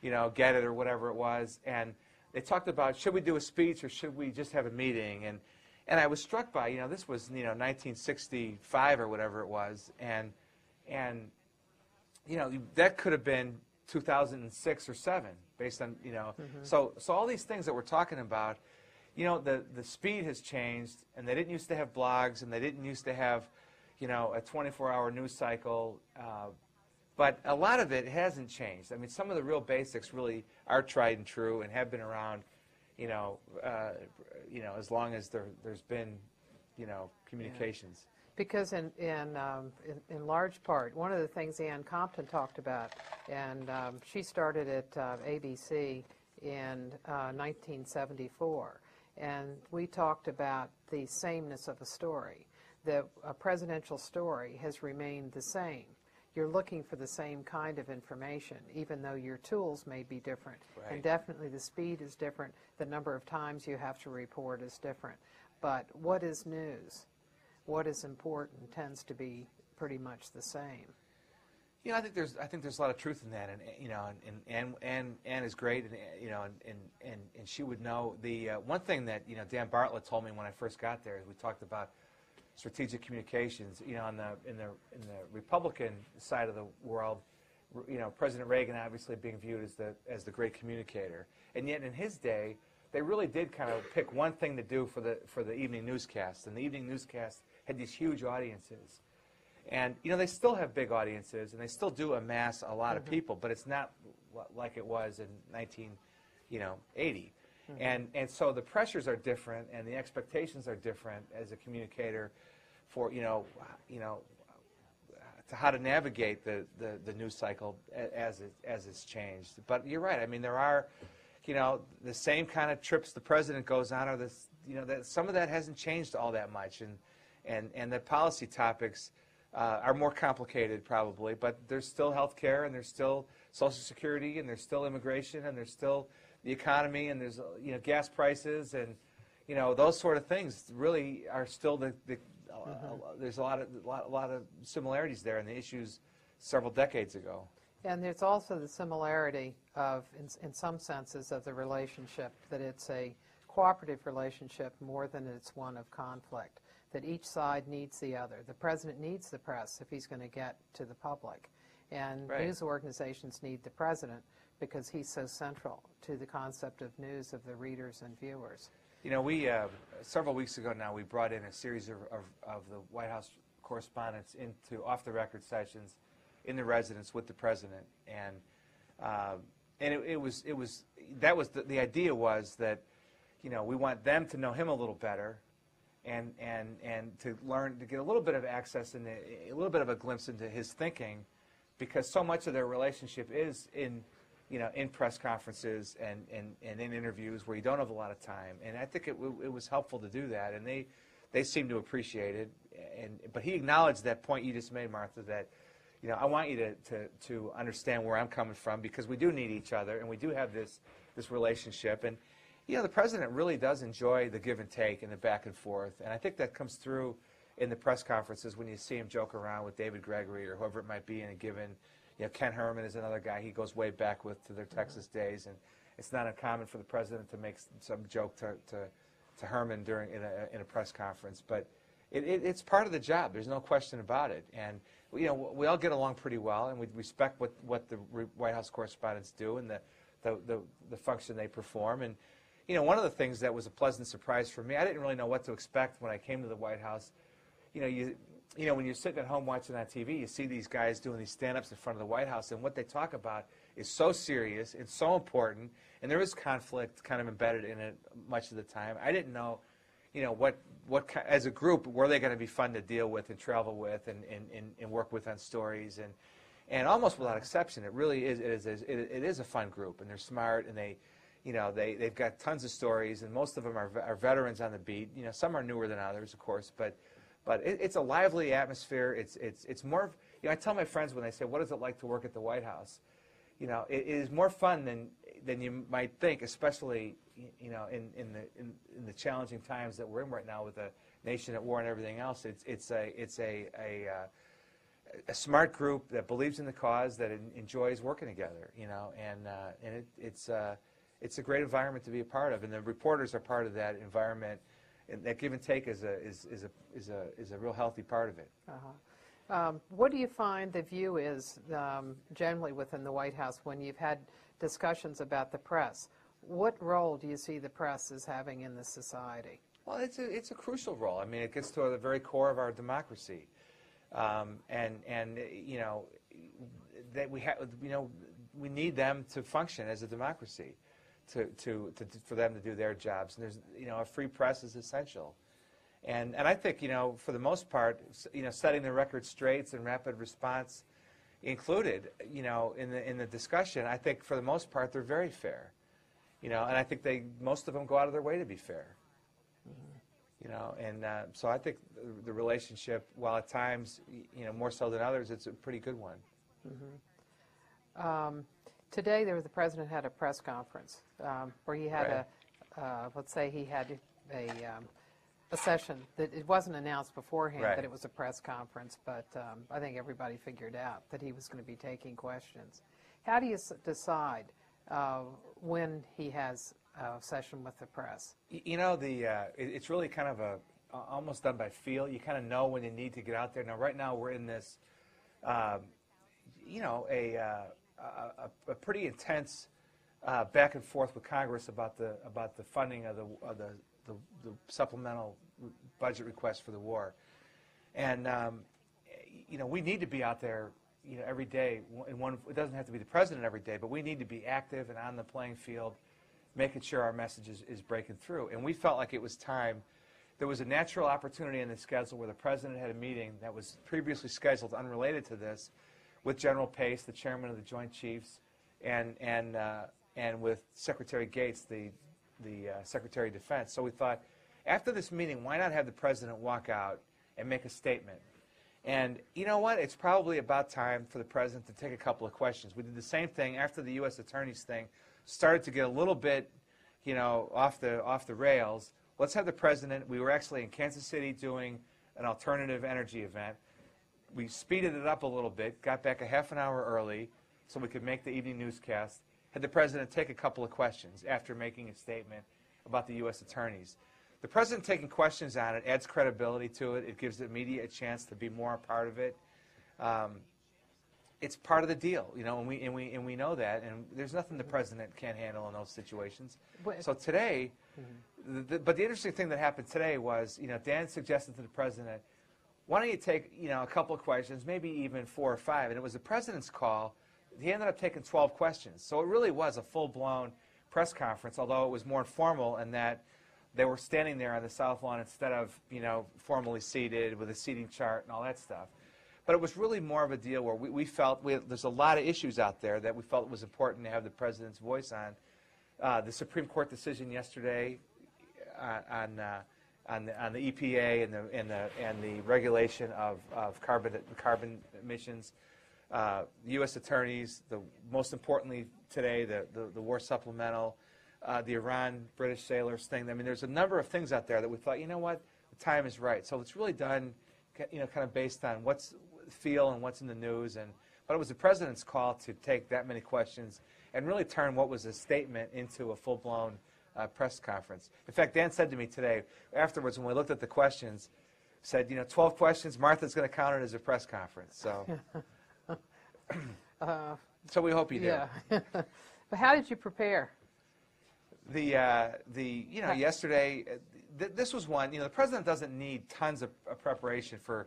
get it or whatever it was. And they talked about, should we do a speech or should we just have a meeting? And I was struck by, this was, 1965 or whatever it was. And that could have been 2006 or 7, based on, So all these things that we're talking about, the speed has changed, and they didn't used to have blogs, and they didn't used to have, a 24-hour news cycle. But a lot of it hasn't changed. I mean, some of the real basics really are tried and true and have been around, as long as there's been, communications. Yeah. Because in large part, one of the things Ann Compton talked about, and she started at ABC in 1974, and we talked about the sameness of a story. That a presidential story has remained the same. You're looking for the same kind of information, even though your tools may be different. Right. And definitely the speed is different. The number of times you have to report is different. But what is news? What is important tends to be pretty much the same. I think there's a lot of truth in that, and Ann is great, and she would know. The one thing that Dan Bartlett told me when I first got there is we talked about strategic communications. In the Republican side of the world, President Reagan obviously being viewed as the great communicator, and yet in his day, they really did kind of pick one thing to do for the evening newscast, and the evening newscast had these huge audiences. And, they still have big audiences, and they still do amass a lot of people, but it's not like it was in 1980. And so the pressures are different, and the expectations are different as a communicator for, to how to navigate the news cycle as it's changed. But you're right. I mean, there are, the same kind of trips the president goes on, or this, that some of that hasn't changed all that much, and the policy topics are more complicated probably, but there's still health care, and there's still Social Security, and there's still immigration, and there's still the economy, and there's gas prices, and those sort of things really are still there's a lot of similarities there in the issues several decades ago. And there's also the similarity of, in some senses, of the relationship, that it's a cooperative relationship more than it's one of conflict, that each side needs the other. The president needs the press if he's going to get to the public. And right. News organizations need the president because he's so central to the concept of news of the readers and viewers. We, several weeks ago now, we brought in a series of the White House correspondents into off-the-record sessions in the residence with the president. And the idea was that, we want them to know him a little better, and to learn, to get a little bit of access and a little bit of a glimpse into his thinking, because so much of their relationship is in press conferences and in interviews where you don't have a lot of time. And I think it was helpful to do that, and they seem to appreciate it. But he acknowledged that point you just made, Martha, that I want you to understand where I'm coming from, because we do need each other, and we do have this relationship. And the president really does enjoy the give and take and the back and forth, and I think that comes through in the press conferences when you see him joke around with David Gregory or whoever it might be in a given. Ken Herman is another guy he goes way back with to their Texas days, and it's not uncommon for the president to make some joke to Herman in a press conference. But it's part of the job. There's no question about it. And we all get along pretty well, and we respect what the White House correspondents do and the function they perform. And one of the things that was a pleasant surprise for me, I didn't really know what to expect when I came to the White House. When you're sitting at home watching on TV, you see these guys doing these stand-ups in front of the White House, and what they talk about is so serious, it's so important, and there is conflict kind of embedded in it much of the time. I didn't know, what as a group, were they going to be fun to deal with and travel with and work with on stories, and almost without exception, it really is. It is a fun group, and they're smart, and they've got tons of stories, and most of them are veterans on the beat. Some are newer than others, of course, but it's a lively atmosphere. It's more. I tell my friends when they say, "What is it like to work at the White House?" It is more fun than you might think, especially in the challenging times that we're in right now with the nation at war and everything else. It's a smart group that believes in the cause, that enjoys working together. And it's a great environment to be a part of, and the reporters are part of that environment. And that give and take is a real healthy part of it. What do you find the view is generally within the White House when you've had discussions about the press? What role do you see the press as having in this society? Well, it's a crucial role. I mean, it gets to the very core of our democracy, that we need them to function as a democracy, for them to do their jobs. And there's a free press is essential. And I think, for the most part, setting the record straight and rapid response included, in the discussion, I think for the most part they're very fair. And I think most of them go out of their way to be fair. So I think the relationship, while at times, more so than others, it's a pretty good one. Today, the president had a press conference where he had let's say he had a session that it wasn't announced beforehand that it was a press conference, but I think everybody figured out that he was going to be taking questions. How do you decide when he has a session with the press? It's really kind of almost done by feel. You kind of know when you need to get out there. Now, right now we're in this, a pretty intense back and forth with Congress about the funding of the supplemental budget request for the war, and we need to be out there, every day. It doesn't have to be the president every day, but we need to be active and on the playing field, making sure our message is breaking through. And we felt like it was time. There was a natural opportunity in the schedule where the president had a meeting that was previously scheduled, unrelated to this, with General Pace, the chairman of the Joint Chiefs, and with Secretary Gates, the Secretary of Defense. So we thought, after this meeting, why not have the president walk out and make a statement? And you know what? It's probably about time for the president to take a couple of questions. We did the same thing after the U.S. Attorney's thing started to get a little bit, off the rails. Let's have the president. We were actually in Kansas City doing an alternative energy event. We speeded it up a little bit, got back a half an hour early so we could make the evening newscast. Had the president take a couple of questions after making a statement about the U.S. attorneys. The president taking questions on it adds credibility to it. It gives the media a chance to be more a part of it. It's part of the deal, and we know that. And there's nothing the president can't handle in those situations. So today, but the interesting thing that happened today was, Dan suggested to the president, why don't you take, a couple of questions, maybe even 4 or 5, and it was the president's call. He ended up taking 12 questions. So it really was a full-blown press conference, although it was more informal in that they were standing there on the South Lawn instead of, formally seated with a seating chart and all that stuff. But it was really more of a deal where we felt there's a lot of issues out there that we felt it was important to have the president's voice on. The Supreme Court decision yesterday on the EPA and the regulation of carbon emissions. The U.S. attorneys, most importantly today, the war supplemental, the Iran British sailors thing. I mean, there's a number of things out there that we thought, the time is right. So it's really done, kind of based on what's feel and what's in the news. But it was the president's call to take that many questions and really turn what was a statement into a full-blown press conference. In fact, Dan said to me today, afterwards, when we looked at the questions, said, 12 questions, Martha's going to count it as a press conference. So. So we hope you do. Yeah. But how did you prepare? Yesterday, this was one. The president doesn't need tons of preparation for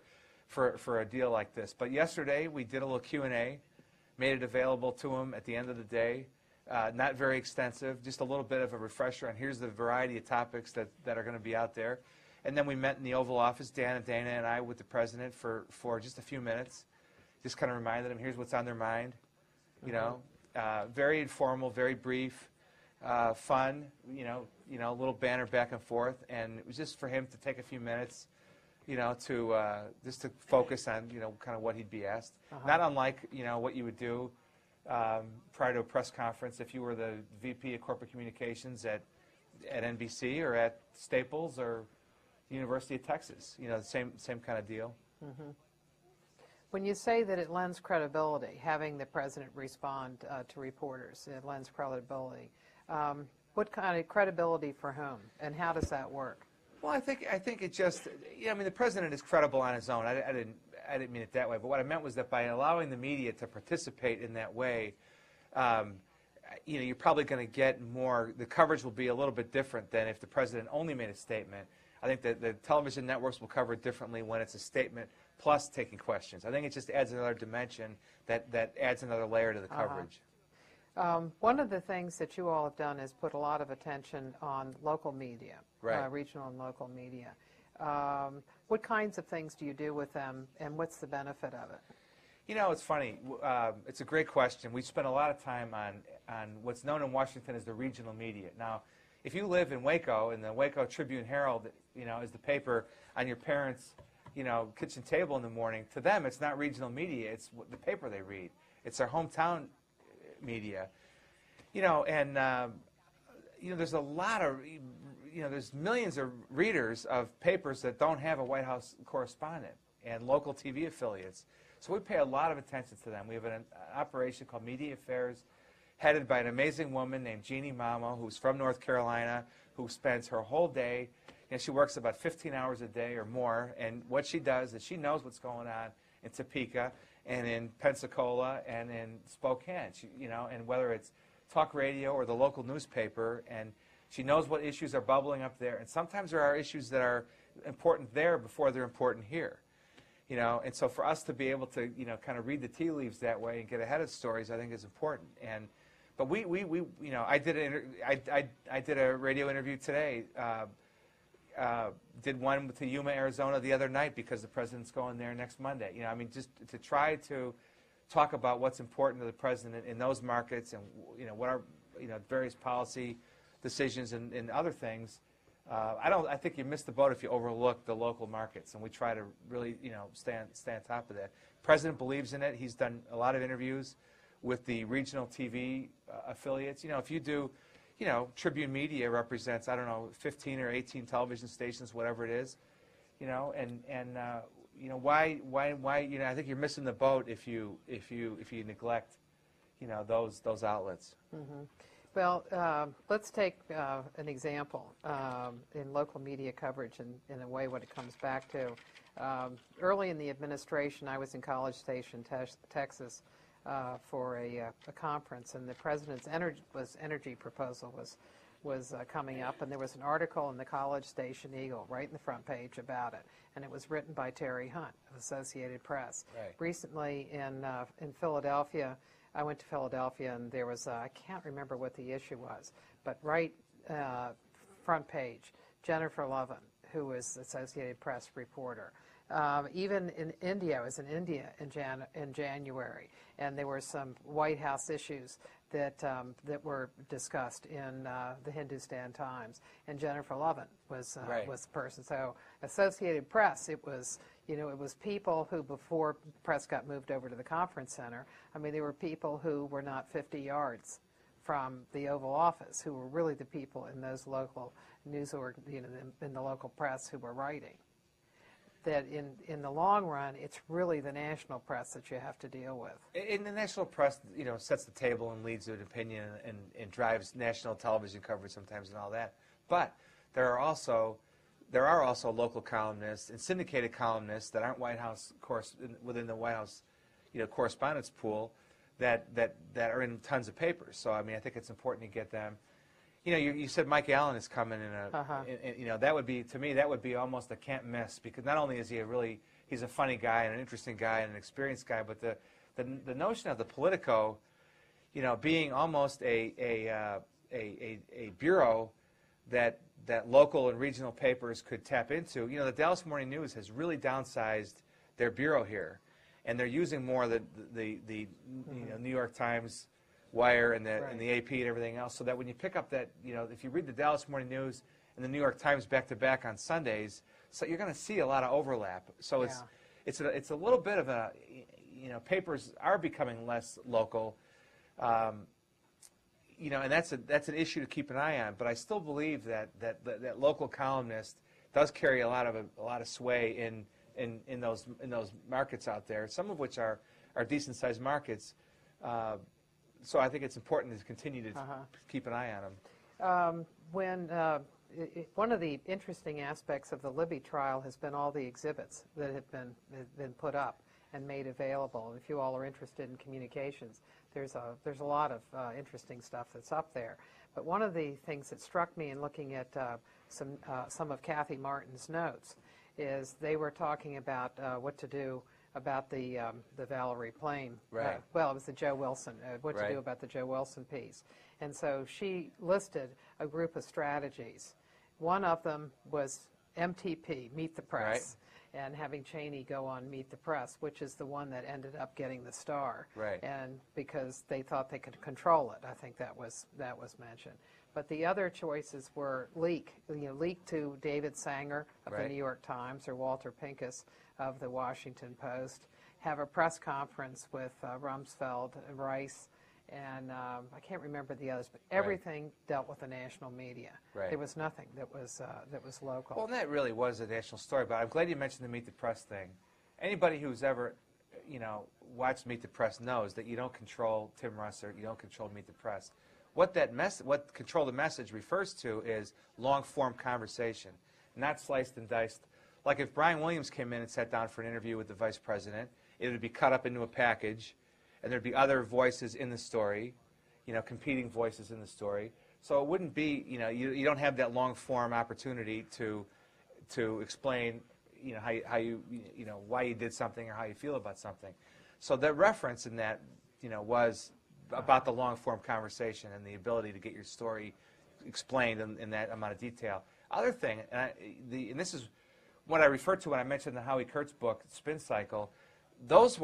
a deal like this. But yesterday we did a little Q&A, made it available to him at the end of the day. Not very extensive, just a little bit of a refresher on here's the variety of topics that are going to be out there. And then we met in the Oval Office, Dan and Dana and I, with the president for just a few minutes. Just kind of reminded them, here's what's on their mind. You know, very informal, very brief, fun. A little banter back and forth, and it was just for him to take a few minutes, to just to focus on kind of what he'd be asked. Not unlike what you would do prior to a press conference if you were the VP of Corporate Communications at NBC or at Staples or the University of Texas. The same kind of deal. When you say that it lends credibility, having the president respond to reporters, it lends credibility. What kind of credibility for whom, and how does that work? Well, I think it just, the president is credible on his own. I didn't mean it that way, but what I meant was that by allowing the media to participate in that way, you're probably going to get more. The coverage will be a little bit different than if the president only made a statement. I think that the television networks will cover it differently when it's a statement plus taking questions. I think it just adds another dimension that adds another layer to the coverage. One of the things that you all have done is put a lot of attention on local media, right. Regional and local media. What kinds of things do you do with them, and what's the benefit of it? It's funny. It's a great question. We spent a lot of time on what's known in Washington as the regional media. Now, if you live in Waco, and the Waco Tribune-Herald, is the paper on your parents' kitchen table in the morning, to them it's not regional media. It's the paper they read. It's their hometown media, and there's a lot of, there's millions of readers of papers that don't have a White House correspondent and local TV affiliates. So we pay a lot of attention to them. We have an operation called Media Affairs, headed by an amazing woman named Jeannie Mamo, who's from North Carolina, who spends her whole day, she works about 15 hours a day or more, and what she does is she knows what's going on in Topeka and in Pensacola and in Spokane, and whether it's talk radio or the local newspaper, and she knows what issues are bubbling up there. And sometimes there are issues that are important there before they're important here, and so for us to be able to, kind of read the tea leaves that way and get ahead of stories, I think is important. But I did a radio interview today. Did one with Yuma, Arizona the other night because the president's going there next Monday. Just to try to talk about what's important to the president in those markets and what are various policy decisions and other things. I think you miss the boat if you overlook the local markets, and we try to really stay on top of that. The president believes in it. He's done a lot of interviews with the regional TV affiliates. If you do. Tribune Media represents, 15 or 18 television stations, whatever it is, why, I think you're missing the boat if you neglect, those outlets. Mm-hmm. Well, let's take an example in local media coverage, and in a way what it comes back to. Early in the administration, I was in College Station, Texas, for a conference, and the president's energy proposal was coming up, and there was an article in the College Station Eagle right in the front page about it, and it was written by Terry Hunt of Associated Press. Right. Recently in Philadelphia, I went to Philadelphia, and there was I can't remember what the issue was, but right front page, Jennifer Lovin, who is Associated Press reporter. Even in India, I was in India in January, and there were some White House issues that were discussed in the Hindustan Times, and Jennifer Lovin was the person. So Associated Press, it was people who, before press got moved over to the conference center, there were people who were not 50 yards from the Oval Office, who were really the people in those local news in the local press who were writing. That in the long run, it's really the national press that you have to deal with. In the national press, sets the table and leads an opinion and drives national television coverage sometimes and all that. But there are also local columnists and syndicated columnists that aren't White House within the White House, correspondence pool that are in tons of papers. So I think it's important to get them. You said Mike Allen is coming that would be, to me, that would be almost a can't miss, because not only is he's a funny guy and an interesting guy and an experienced guy, but the notion of the Politico, being almost a bureau that local and regional papers could tap into. You know, the Dallas Morning News has really downsized their bureau here, and they're using more the you know, New York Times wire and the AP and everything else, so that when you pick up that, you know, if you read the Dallas Morning News and the New York Times back to back on Sundays, so you're going to see a lot of overlap. So it's a little bit of a, you know, papers are becoming less local. You know, and that's an issue to keep an eye on. But I still believe that local columnist does carry a lot of sway in those markets out there. Some of which are decent sized markets. So I think it's important to continue to keep an eye on them. One of the interesting aspects of the Libby trial has been all the exhibits that have been put up and made available. If you all are interested in communications, there's a lot of interesting stuff that's up there. But one of the things that struck me in looking at some of Kathy Martin's notes is they were talking about what to do about the Valerie Plame. Right. Well, it was the Joe Wilson. What to do about the Joe Wilson piece. And so she listed a group of strategies. One of them was MTP, Meet the Press. And having Cheney go on Meet the Press, which is the one that ended up getting the star. Right. And because they thought they could control it, I think that was mentioned. But the other choices were leak to David Sanger of the New York Times or Walter Pincus of the Washington Post, have a press conference with Rumsfeld and Rice, and I can't remember the others, but everything dealt with the national media. Right. There was nothing that was local. Well, and that really was a national story, but I'm glad you mentioned the Meet the Press thing. Anybody who's ever, you know, watched Meet the Press knows that you don't control Tim Russert, you don't control Meet the Press. What control the message refers to is long-form conversation, not sliced and diced. Like if Brian Williams came in and sat down for an interview with the vice president, it would be cut up into a package, and there'd be other voices in the story, you know, competing voices in the story. So it wouldn't be, you know, you don't have that long-form opportunity to explain, you know, how you know, why you did something or how you feel about something. So the reference in that, you know, was about the long-form conversation and the ability to get your story explained in that amount of detail. Other thing, and this is what I referred to when I mentioned the Howie Kurtz book, Spin Cycle. Those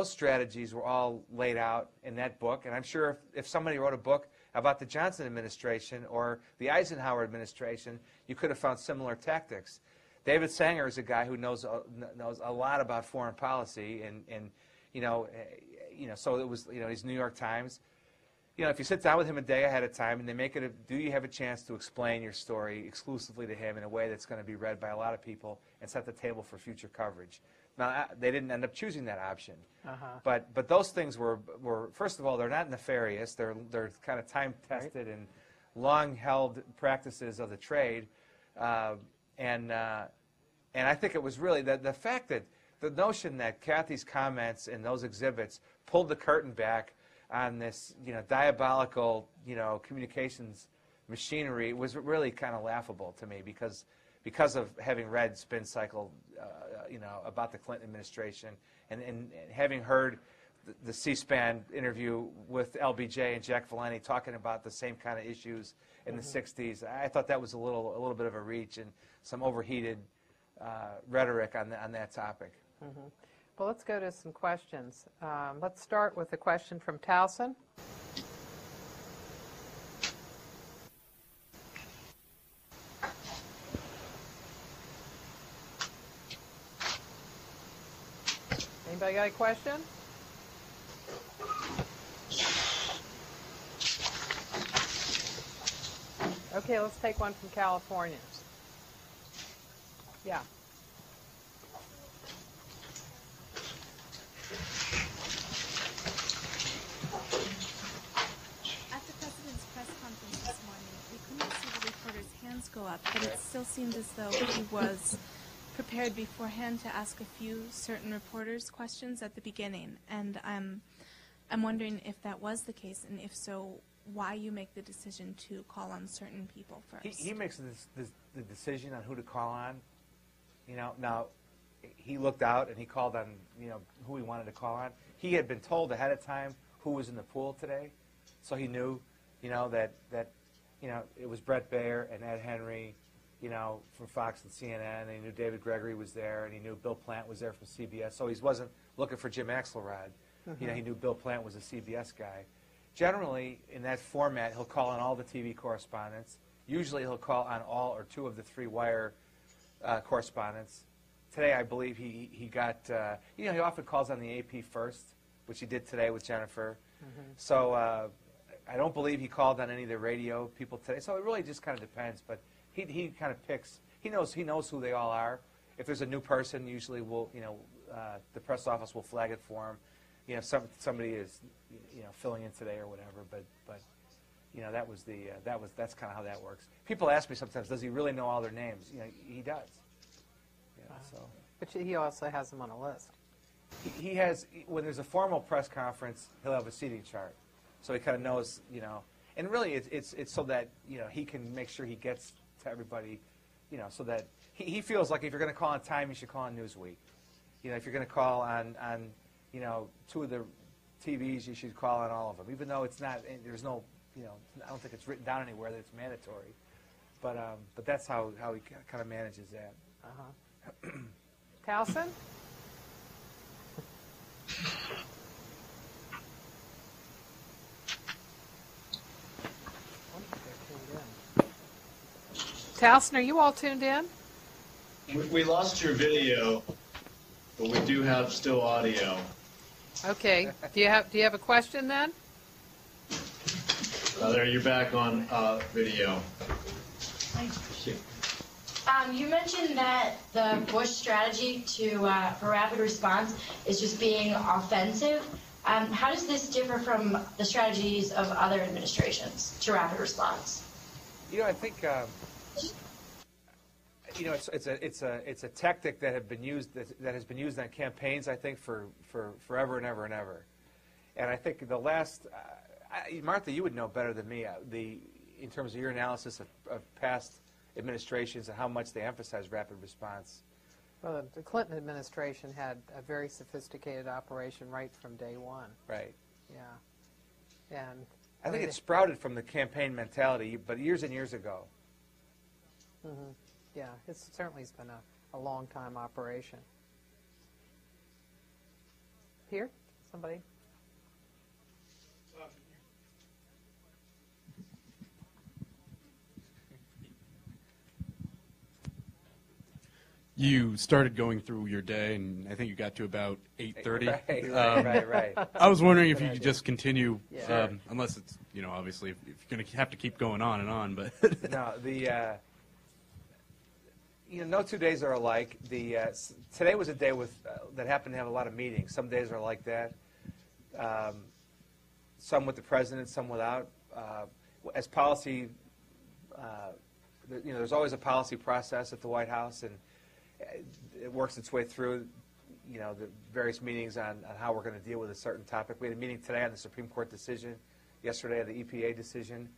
strategies were all laid out in that book, and I'm sure if somebody wrote a book about the Johnson administration or the Eisenhower administration, you could have found similar tactics. David Sanger is a guy who knows a lot about foreign policy, and so it was, you know, he's New York Times. You know, if you sit down with him a day ahead of time and they make it do you have a chance to explain your story exclusively to him in a way that's going to be read by a lot of people and set the table for future coverage. Now, they didn't end up choosing that option. But those things were, first of all, they're not nefarious. They're kind of time-tested and long-held practices of the trade. And I think it was really the fact that the notion that Kathy's comments in those exhibits pulled the curtain back on this, you know, diabolical, you know, communications machinery was really kind of laughable to me because of having read Spin Cycle, you know, about the Clinton administration and having heard the C-SPAN interview with LBJ and Jack Valenti talking about the same kind of issues in the 60s. I thought that was a little bit of a reach and some overheated rhetoric on that topic. Well, let's go to some questions. Let's start with a question from Towson. Anybody got a question? Okay, let's take one from California. Yeah. Go up, but it still seemed as though he was prepared beforehand to ask a few certain reporters questions at the beginning, and I'm wondering if that was the case, and if so, why you make the decision to call on certain people first. He makes the decision on who to call on. You know, now he looked out and he called on, you know, who he wanted to call on. He had been told ahead of time who was in the pool today, so he knew, you know, that it was Brett Baer and Ed Henry, from Fox and CNN, and he knew David Gregory was there, and he knew Bill Plant was there from CBS, so he wasn't looking for Jim Axelrod. He knew Bill Plant was a CBS guy. Generally, in that format, he'll call on all the TV correspondents. Usually he'll call on all or two of the three wire correspondents. Today, I believe he got, he often calls on the AP first, which he did today with Jennifer. So I don't believe he called on any of the radio people today. So it really just kind of depends. But he kind of picks. He knows who they all are. If there's a new person, usually the press office will flag it for him. Somebody is filling in today or whatever. But that's kind of how that works. People ask me sometimes, does he really know all their names? He does. So. But he also has them on a list. He has, when there's a formal press conference, he'll have a seating chart, so he kind of knows, and really it's so that he can make sure he gets to everybody, so that he feels like if you're going to call on Time, you should call on Newsweek. If you're going to call on two of the TVs, you should call on all of them, even though it's not. There's no, I don't think it's written down anywhere that it's mandatory, but that's how he kind of manages that. Towson? Towson, are you all tuned in? We lost your video, but we do have still audio. Okay. Do you have a question then? There, you're back on video. You mentioned that the Bush strategy for rapid response is just being offensive. How does this differ from the strategies of other administrations to rapid response? I think it's a tactic that has been used on campaigns, I think, for forever and ever and ever. And I think the last, Martha, you would know better than me in terms of your analysis of past administrations and how much they emphasize rapid response. Well, the Clinton administration had a very sophisticated operation right from day one. Right. Yeah. And I think it sprouted from the campaign mentality, but years and years ago. Yeah, it's certainly been a long time operation. Here, somebody. You started going through your day, and I think you got to about 8:30. Right. I was wondering if you could just continue, Sure. unless it's, obviously, if you're going to have to keep going on and on. But No, no 2 days are alike. Today was a day that happened to have a lot of meetings. Some days are like that. Some with the president, some without. As policy, there's always a policy process at the White House, and it works its way through, the various meetings on how we're going to deal with a certain topic. We had a meeting today on the Supreme Court decision, yesterday on the EPA decision,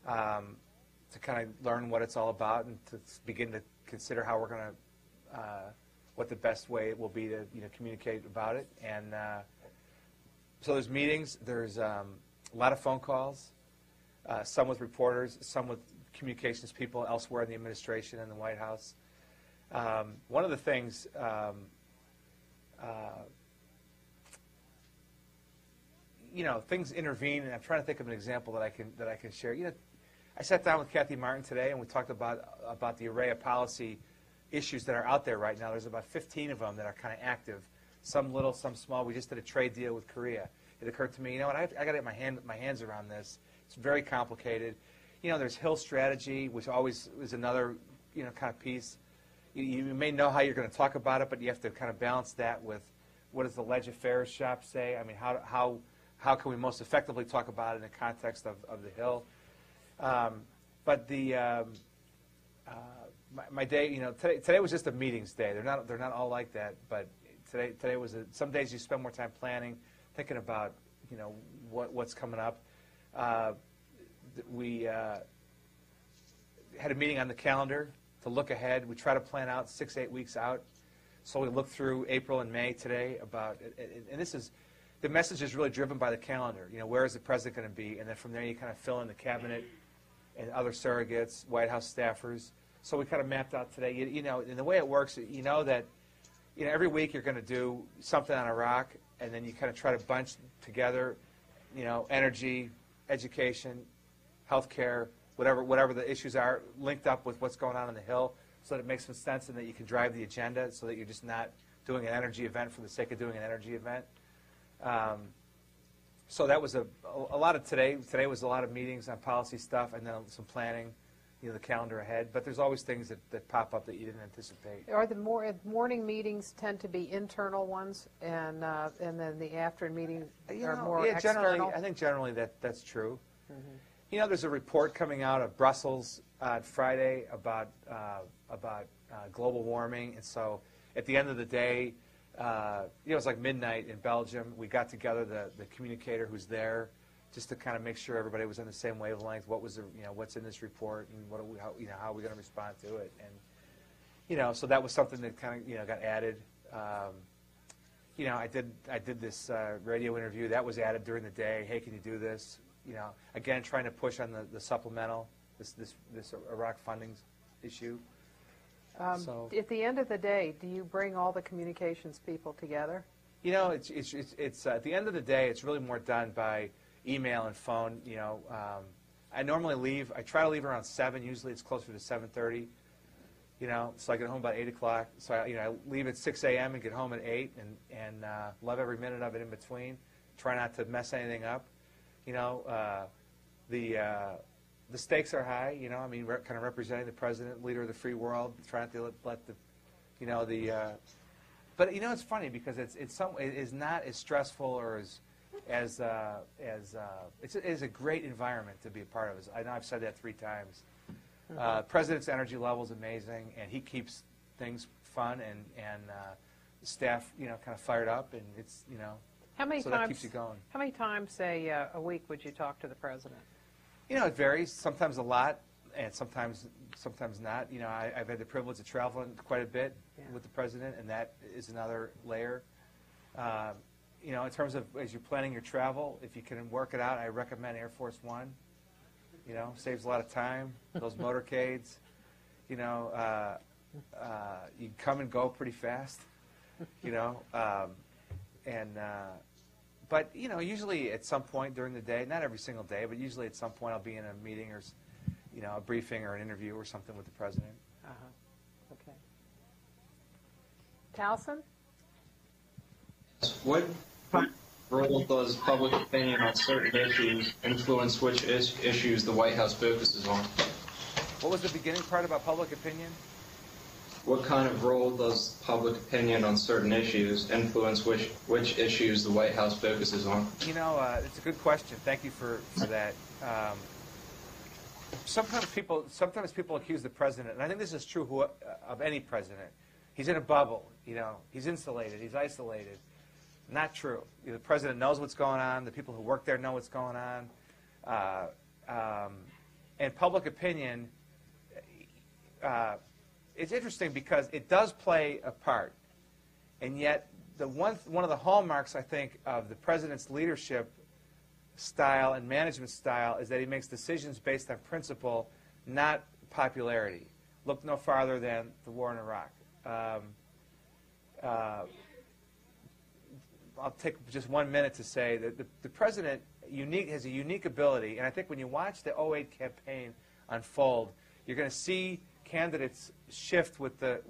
to kind of learn what it's all about and to begin to consider how we're going to, what the best way will be to, communicate about it. And so there's meetings, there's a lot of phone calls, some with reporters, some with communications people elsewhere in the administration and the White House. One of the things, things intervene, and I'm trying to think of an example that I can share. I sat down with Kathy Martin today, and we talked about the array of policy issues that are out there right now. There's about 15 of them that are kind of active, some little, some small. We just did a trade deal with Korea. It occurred to me, I got to get my hands around this. It's very complicated. There's Hill strategy, which always is another, kind of piece. You may know how you're going to talk about it, but you have to kind of balance that with what does the Ledge Affairs shop say? I mean, how can we most effectively talk about it in the context of the Hill? But my day, today was just a meetings day. They're not all like that, but today was some days you spend more time planning, thinking about what's coming up. We had a meeting on the calendar to look ahead. We try to plan out 6-8 weeks out. So we look through April and May today and this is, the message is really driven by the calendar. Where is the president going to be? And then from there you kind of fill in the cabinet and other surrogates, White House staffers. So we kind of mapped out today. You know, and the way it works, you know that, you know, every week you're going to do something on Iraq, and then you kind of try to bunch together, you know, energy, education, healthcare, whatever the issues are, linked up with what's going on the Hill, so that it makes some sense and that you can drive the agenda, so that you're just not doing an energy event for the sake of doing an energy event. So that was a lot of today. Today was a lot of meetings on policy stuff, and then some planning, you know, the calendar ahead. But there's always things that pop up that you didn't anticipate. Are the morning meetings tend to be internal ones, and then the afternoon meetings are more external? Generally, I think generally that's true. Mm-hmm. You know, there's a report coming out of Brussels on Friday about global warming, and so at the end of the day, you know, it was like midnight in Belgium. We got together the communicator who's there, just to kind of make sure everybody was on the same wavelength. What was what's in this report, and how are we going to respond to it? And you know, so that was something that kind of got added. You know, I did this radio interview that was added during the day. Hey, can you do this? You know, again, trying to push on the supplemental, this Iraq funding issue. So at the end of the day, do you bring all the communications people together? You know, it's at the end of the day, it's really more done by email and phone. You know, I normally leave. I try to leave around 7. Usually, it's closer to 7:30. You know, so I get home about 8 o'clock. So I leave at 6 a.m. and get home at 8, and love every minute of it in between. Try not to mess anything up. You know, the stakes are high. You know, I mean, kind of representing the president, leader of the free world, trying to let the, you know, but you know, it's funny because it is not as stressful or it is a great environment to be a part of. I know I've said that 3 times. President's energy level is amazing, and he keeps things fun and the staff, you know, kind of fired up, and it's, you know, that keeps you going. How many times, say, a week would you talk to the president? You know, it varies. Sometimes a lot, and sometimes not. You know, I've had the privilege of traveling quite a bit with the president, and that is another layer. You know, in terms of as you're planning your travel, if you can work it out, I recommend Air Force One. You know, saves a lot of time. Those motorcades, you know, you come and go pretty fast. You know, but you know, usually at some point during the day, not every single day, but usually at some point I'll be in a meeting or, you know, a briefing or an interview or something with the president. Okay. Towson? What role does public opinion on certain issues influence which issues the White House focuses on? What was the beginning part about public opinion? What kind of role does public opinion on certain issues influence which issues the White House focuses on? You know, it's a good question. Thank you for that. Sometimes people accuse the president, and I think this is true of any president. He's in a bubble. You know, he's insulated. He's isolated. Not true. You know, the president knows what's going on. The people who work there know what's going on. And public opinion, it's interesting because it does play a part. And yet, one of the hallmarks, I think, of the president's leadership style and management style is that he makes decisions based on principle, not popularity. Look no farther than the war in Iraq. I'll take just 1 minute to say that the president has a unique ability, and I think when you watch the 2008 campaign unfold, you're going to see candidates shift with the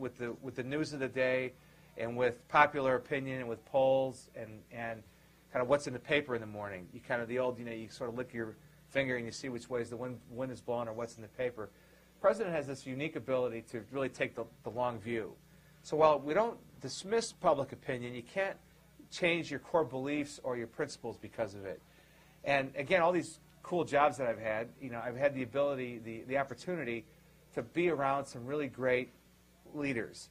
news of the day, and with popular opinion, and with polls, and kind of what's in the paper in the morning. You kind of you sort of lick your finger and you see which ways the wind is blowing or what's in the paper. The president has this unique ability to really take the long view. So while we don't dismiss public opinion, you can't change your core beliefs or your principles because of it. And again, all these cool jobs that I've had, you know, I've had the ability, the opportunity to be around some really great leaders.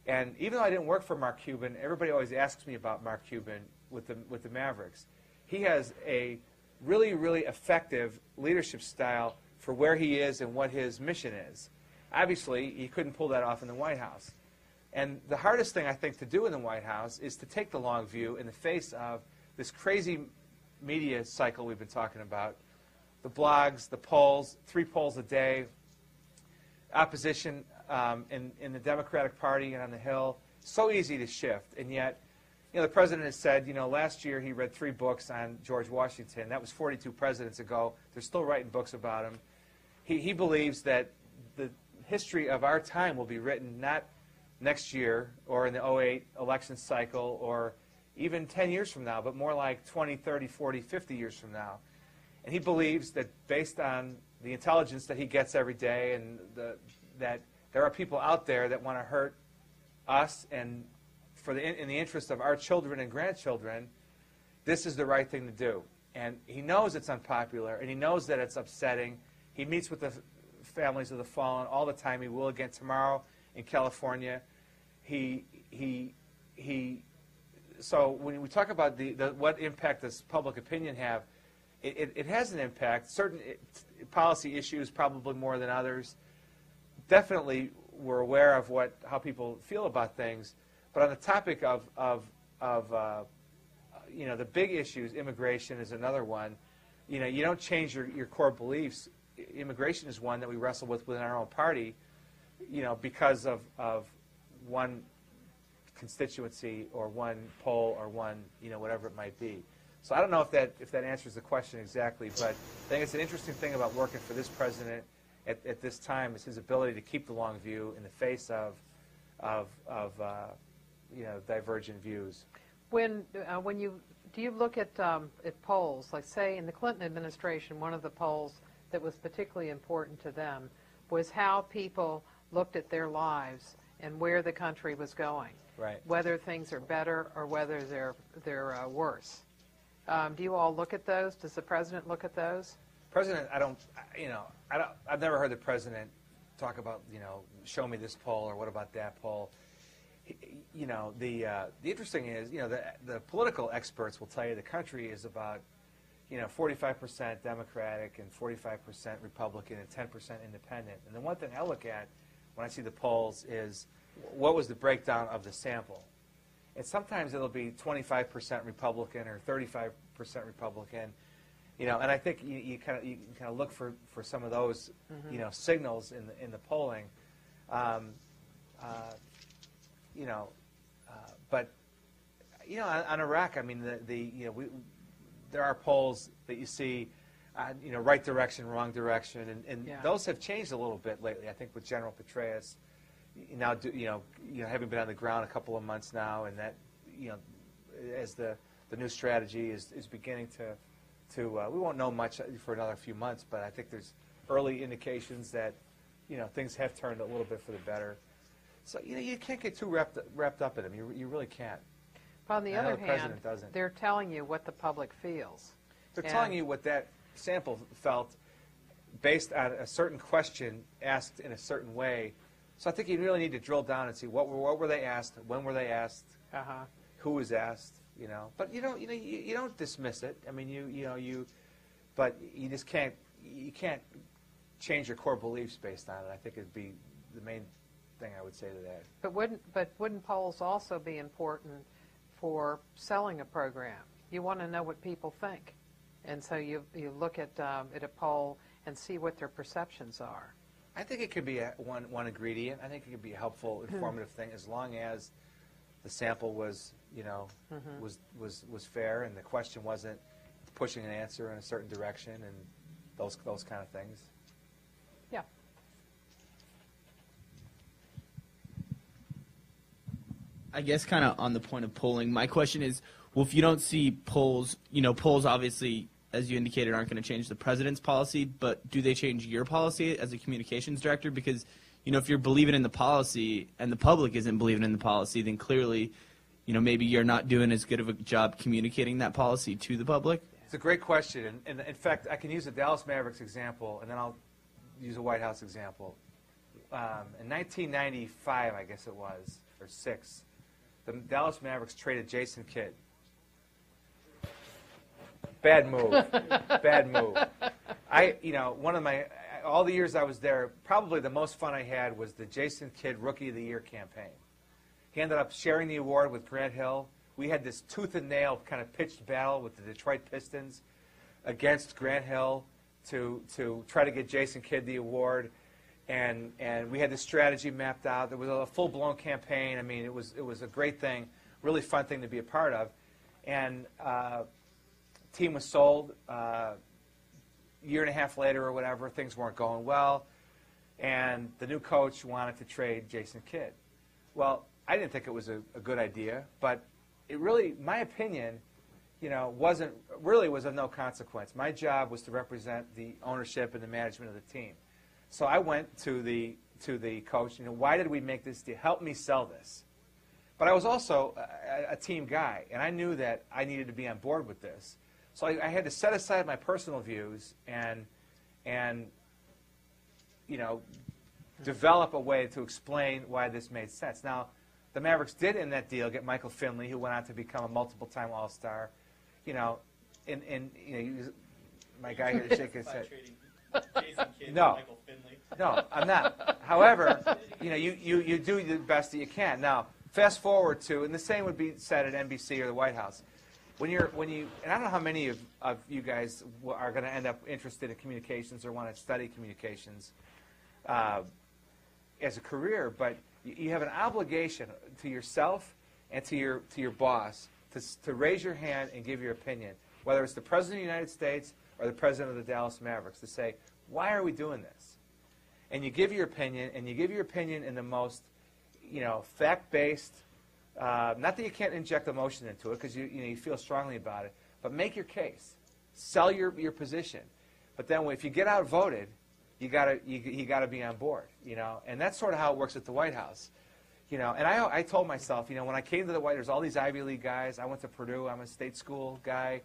And even though I didn't work for Mark Cuban, everybody always asks me about Mark Cuban with the Mavericks. He has a really, really effective leadership style for where he is and what his mission is. Obviously, he couldn't pull that off in the White House. And the hardest thing, I think, to do in the White House is to take the long view in the face of this crazy media cycle we've been talking about, the blogs, the polls, 3 polls a day, opposition in the Democratic Party and on the Hill. So easy to shift, and yet, the president has said, last year he read 3 books on George Washington. That was 42 presidents ago. They're still writing books about him. He believes that the history of our time will be written not next year or in the 2008 election cycle or even 10 years from now, but more like 20, 30, 40, 50 years from now. And he believes that based on the intelligence that he gets every day and that there are people out there that want to hurt us and in the interest of our children and grandchildren, this is the right thing to do. And he knows it's unpopular, and he knows that it's upsetting. He meets with the families of the fallen all the time. He will again tomorrow in California. So when we talk about what impact does public opinion have, it has an impact. Certain policy issues, probably more than others. Definitely, we're aware of how people feel about things. But on the topic of the big issues, immigration is another one. You don't change your core beliefs. Immigration is one that we wrestle with within our own party, because of one constituency or one poll or one, whatever it might be. So I don't know if that answers the question exactly, but I think it's an interesting thing about working for this president at this time is his ability to keep the long view in the face of divergent views. Do you look at polls, like say in the Clinton administration, one of the polls that was particularly important to them was how people looked at their lives and where the country was going, right? Whether things are better or whether they're worse. Do you all look at those? Does the president look at those? President, I've never heard the president talk about, show me this poll or what about that poll. The interesting is, the political experts will tell you the country is about, 45% Democratic and 45% Republican and 10% Independent. And the one thing I look at when I see the polls is what was the breakdown of the sample. And sometimes it'll be 25% Republican or 35% Republican. And I think you kind of look for some of those, signals in the polling. But on Iraq, I mean, there are polls that you see, right direction, wrong direction, and those have changed a little bit lately. I think with General Petraeus, now having been on the ground a couple of months now, and that as the new strategy is beginning to we won't know much for another few months, but I think there's early indications that things have turned a little bit for the better. So you can't get too wrapped up in them. You really can't. But on the other hand, they're telling you what the public feels. They're telling you what that sample felt based on a certain question asked in a certain way. So I think you really need to drill down and see what were they asked, when were they asked, who was asked. But you don't dismiss it. I mean, but you just can't change your core beliefs based on it. I think it'd be the main thing I would say to that. But wouldn't polls also be important for selling a program? You want to know what people think, and so you look at a poll and see what their perceptions are. I think it could be one ingredient. I think it could be a helpful, informative thing as long as the sample was was fair and the question wasn't pushing an answer in a certain direction and those kind of things. Yeah. I guess kind of on the point of polling, my question is, well, if you don't see polls, polls obviously, as you indicated, aren't going to change the president's policy, but do they change your policy as a communications director? Because, if you're believing in the policy and the public isn't believing in the policy, then clearly, maybe you're not doing as good of a job communicating that policy to the public. It's a great question. And in fact, I can use the Dallas Mavericks example, and then I'll use a White House example. In 1995, I guess it was, or 6, the Dallas Mavericks traded Jason Kidd. Bad move. Bad move. All the years I was there, probably the most fun I had was the Jason Kidd Rookie of the Year campaign. He ended up sharing the award with Grant Hill. We had this tooth and nail kind of pitched battle with the Detroit Pistons against Grant Hill to try to get Jason Kidd the award, and we had the strategy mapped out. There was a full-blown campaign. I mean, it was a great thing, really fun thing to be a part of, and team was sold. Year and a half later or whatever, things weren't going well, and the new coach wanted to trade Jason Kidd. Well, I didn't think it was a good idea, but it really, my opinion, was of no consequence. My job was to represent the ownership and the management of the team. So I went to the coach, why did we make this deal? Help me sell this. But I was also a team guy, and I knew that I needed to be on board with this. So I had to set aside my personal views and develop a way to explain why this made sense. Now, the Mavericks did in that deal get Michael Finley, who went on to become a multiple-time All-Star. My guy here is shaking his head. Jason Kidd, No. Michael Finley. No, I'm not. However, you do the best that you can. Now, fast forward to, and the same would be said at NBC or the White House. And I don't know how many of you guys are going to end up interested in communications or want to study communications as a career, but you have an obligation to yourself and to your boss to raise your hand and give your opinion, whether it's the President of the United States or the President of the Dallas Mavericks, to say, why are we doing this? And you give your opinion, and you give your opinion in the most fact-based. Not that you can't inject emotion into it, because you feel strongly about it, but make your case, sell your position. But then if you get outvoted, you gotta be on board, and that's sort of how it works at the White House, And I told myself, when I came to the White House, there's all these Ivy League guys. I went to Purdue. I'm a state school guy.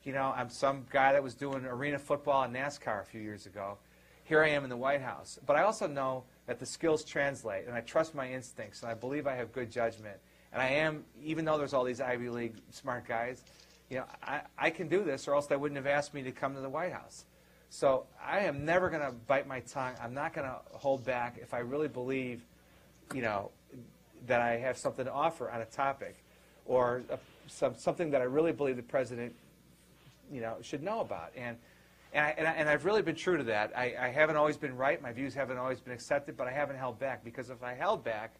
I'm some guy that was doing arena football and NASCAR a few years ago. Here I am in the White House, but I also know that the skills translate, and I trust my instincts, and I believe I have good judgment. And I am, even though there's all these Ivy League smart guys, I can do this, or else they wouldn't have asked me to come to the White House. So I am never going to bite my tongue. I'm not going to hold back if I really believe, that I have something to offer on a topic, or something that I really believe the president, should know about. And I've really been true to that. I haven't always been right. My views haven't always been accepted, but I haven't held back, because if I held back,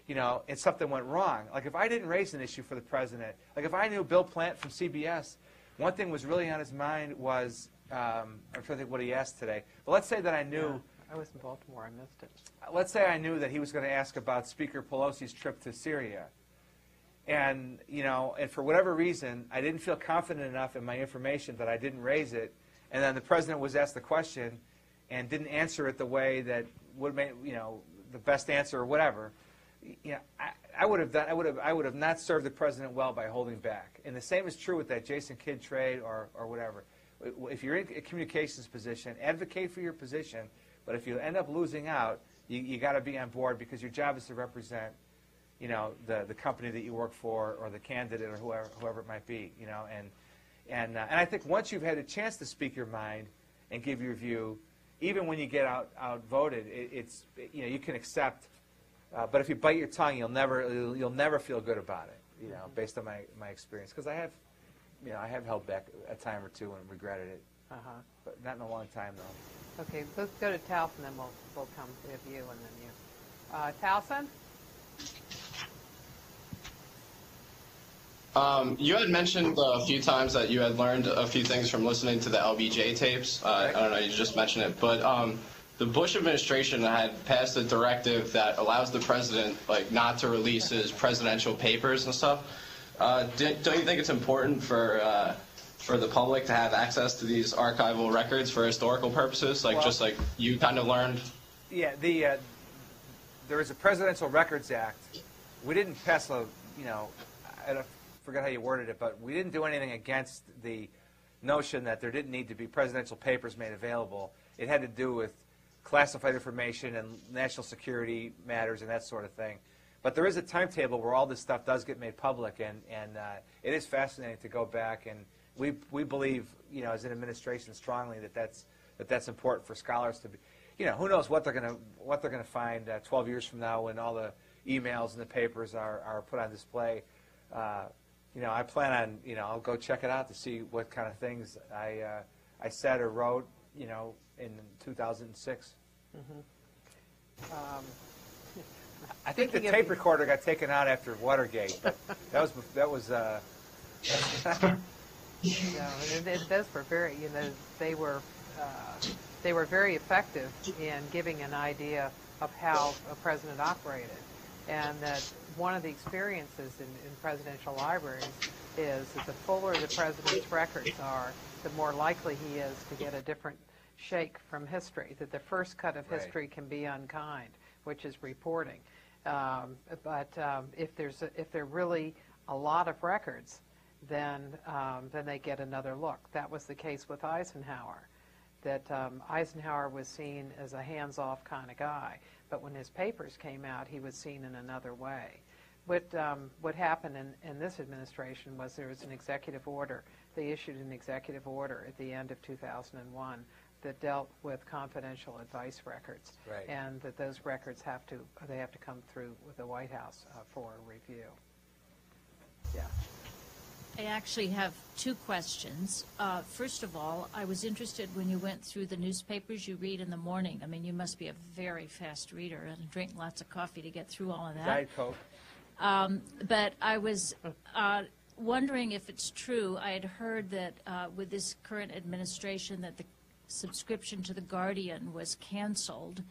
and something went wrong. Like if I didn't raise an issue for the president, like if I knew Bill Plant from CBS, one thing was really on his mind was, I'm trying to think what he asked today. But let's say that I knew. Yeah, I was in Baltimore. I missed it. Let's say I knew that he was going to ask about Speaker Pelosi's trip to Syria. And, and for whatever reason, I didn't feel confident enough in my information that I didn't raise it. And then the president was asked the question and didn't answer it the way that would make, the best answer or whatever. I would have not served the president well by holding back. And the same is true with that Jason Kidd trade or whatever. If you're in a communications position, advocate for your position. But if you end up losing out, you got to be on board, because your job is to represent, the company that you work for, or the candidate, or whoever it might be. And I think once you've had a chance to speak your mind and give your view, even when you get outvoted, you can accept. But if you bite your tongue, you'll never feel good about it. Based on my experience, because I have held back a time or two and regretted it. But not in a long time though. Okay, let's go to Towson, and then we'll come with you, and then you. Towson? You had mentioned a few times that you had learned a few things from listening to the LBJ tapes. I don't know, you just mentioned it, but the Bush administration had passed a directive that allows the president not to release his presidential papers and stuff. Don't you think it's important for the public to have access to these archival records for historical purposes, just like you kind of learned? Yeah, there is a Presidential Records Act. We didn't pass I forget how you worded it, but we didn't do anything against the notion that there didn't need to be presidential papers made available. It had to do with classified information and national security matters and that sort of thing. But there is a timetable where all this stuff does get made public, and it is fascinating to go back, and we believe, as an administration, strongly that that's important for scholars to be. Who knows what they're going to find 12 years from now when all the emails and the papers are put on display. I plan on I'll go check it out to see what kind of things I said or wrote in 2006. Um, I think the Speaking of tape the- recorder got taken out after Watergate, but that was. Those were very, they were very effective in giving an idea of how a president operated, and that one of the experiences in presidential libraries is that the fuller the president's records are, the more likely he is to get a different shake from history. That the first cut of history can be unkind, which is reporting. If there are really a lot of records, then they get another look. That was the case with Eisenhower. That Eisenhower was seen as a hands-off kind of guy, but when his papers came out, he was seen in another way. What happened in this administration was there was an executive order. They issued an executive order at the end of 2001 that dealt with confidential advice records, Right. and that those records have to come through with the White House for review. Yeah. I actually have two questions. First of all, I was interested when you went through the newspapers you read in the morning. I mean, you must be a very fast reader and drink lots of coffee to get through all of that. Diet Coke. But I was wondering if it's true. I had heard that with this current administration that the subscription to The Guardian was canceled.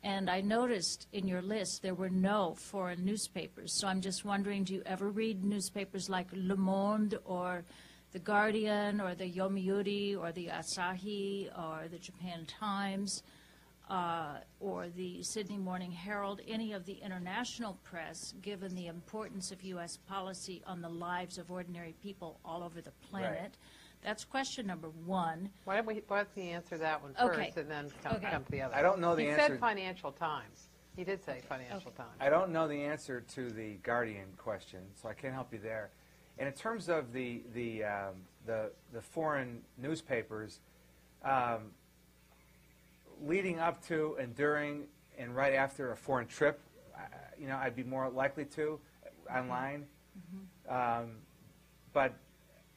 And I noticed in your list there were no foreign newspapers. So I'm just wondering, do you ever read newspapers like Le Monde or The Guardian or the Yomiuri or the Asahi or the Japan Times or the Sydney Morning Herald, any of the international press, given the importance of U.S. policy on the lives of ordinary people all over the planet? Right. That's question number one. Why don't we answer that one Okay. first and then come to the other? I don't know the he answer. He said Financial Times. He did say Financial Times. I don't know the answer to the Guardian question, so I can't help you there. And in terms of the foreign newspapers, leading up to and during and right after a foreign trip, I'd be more likely to online. But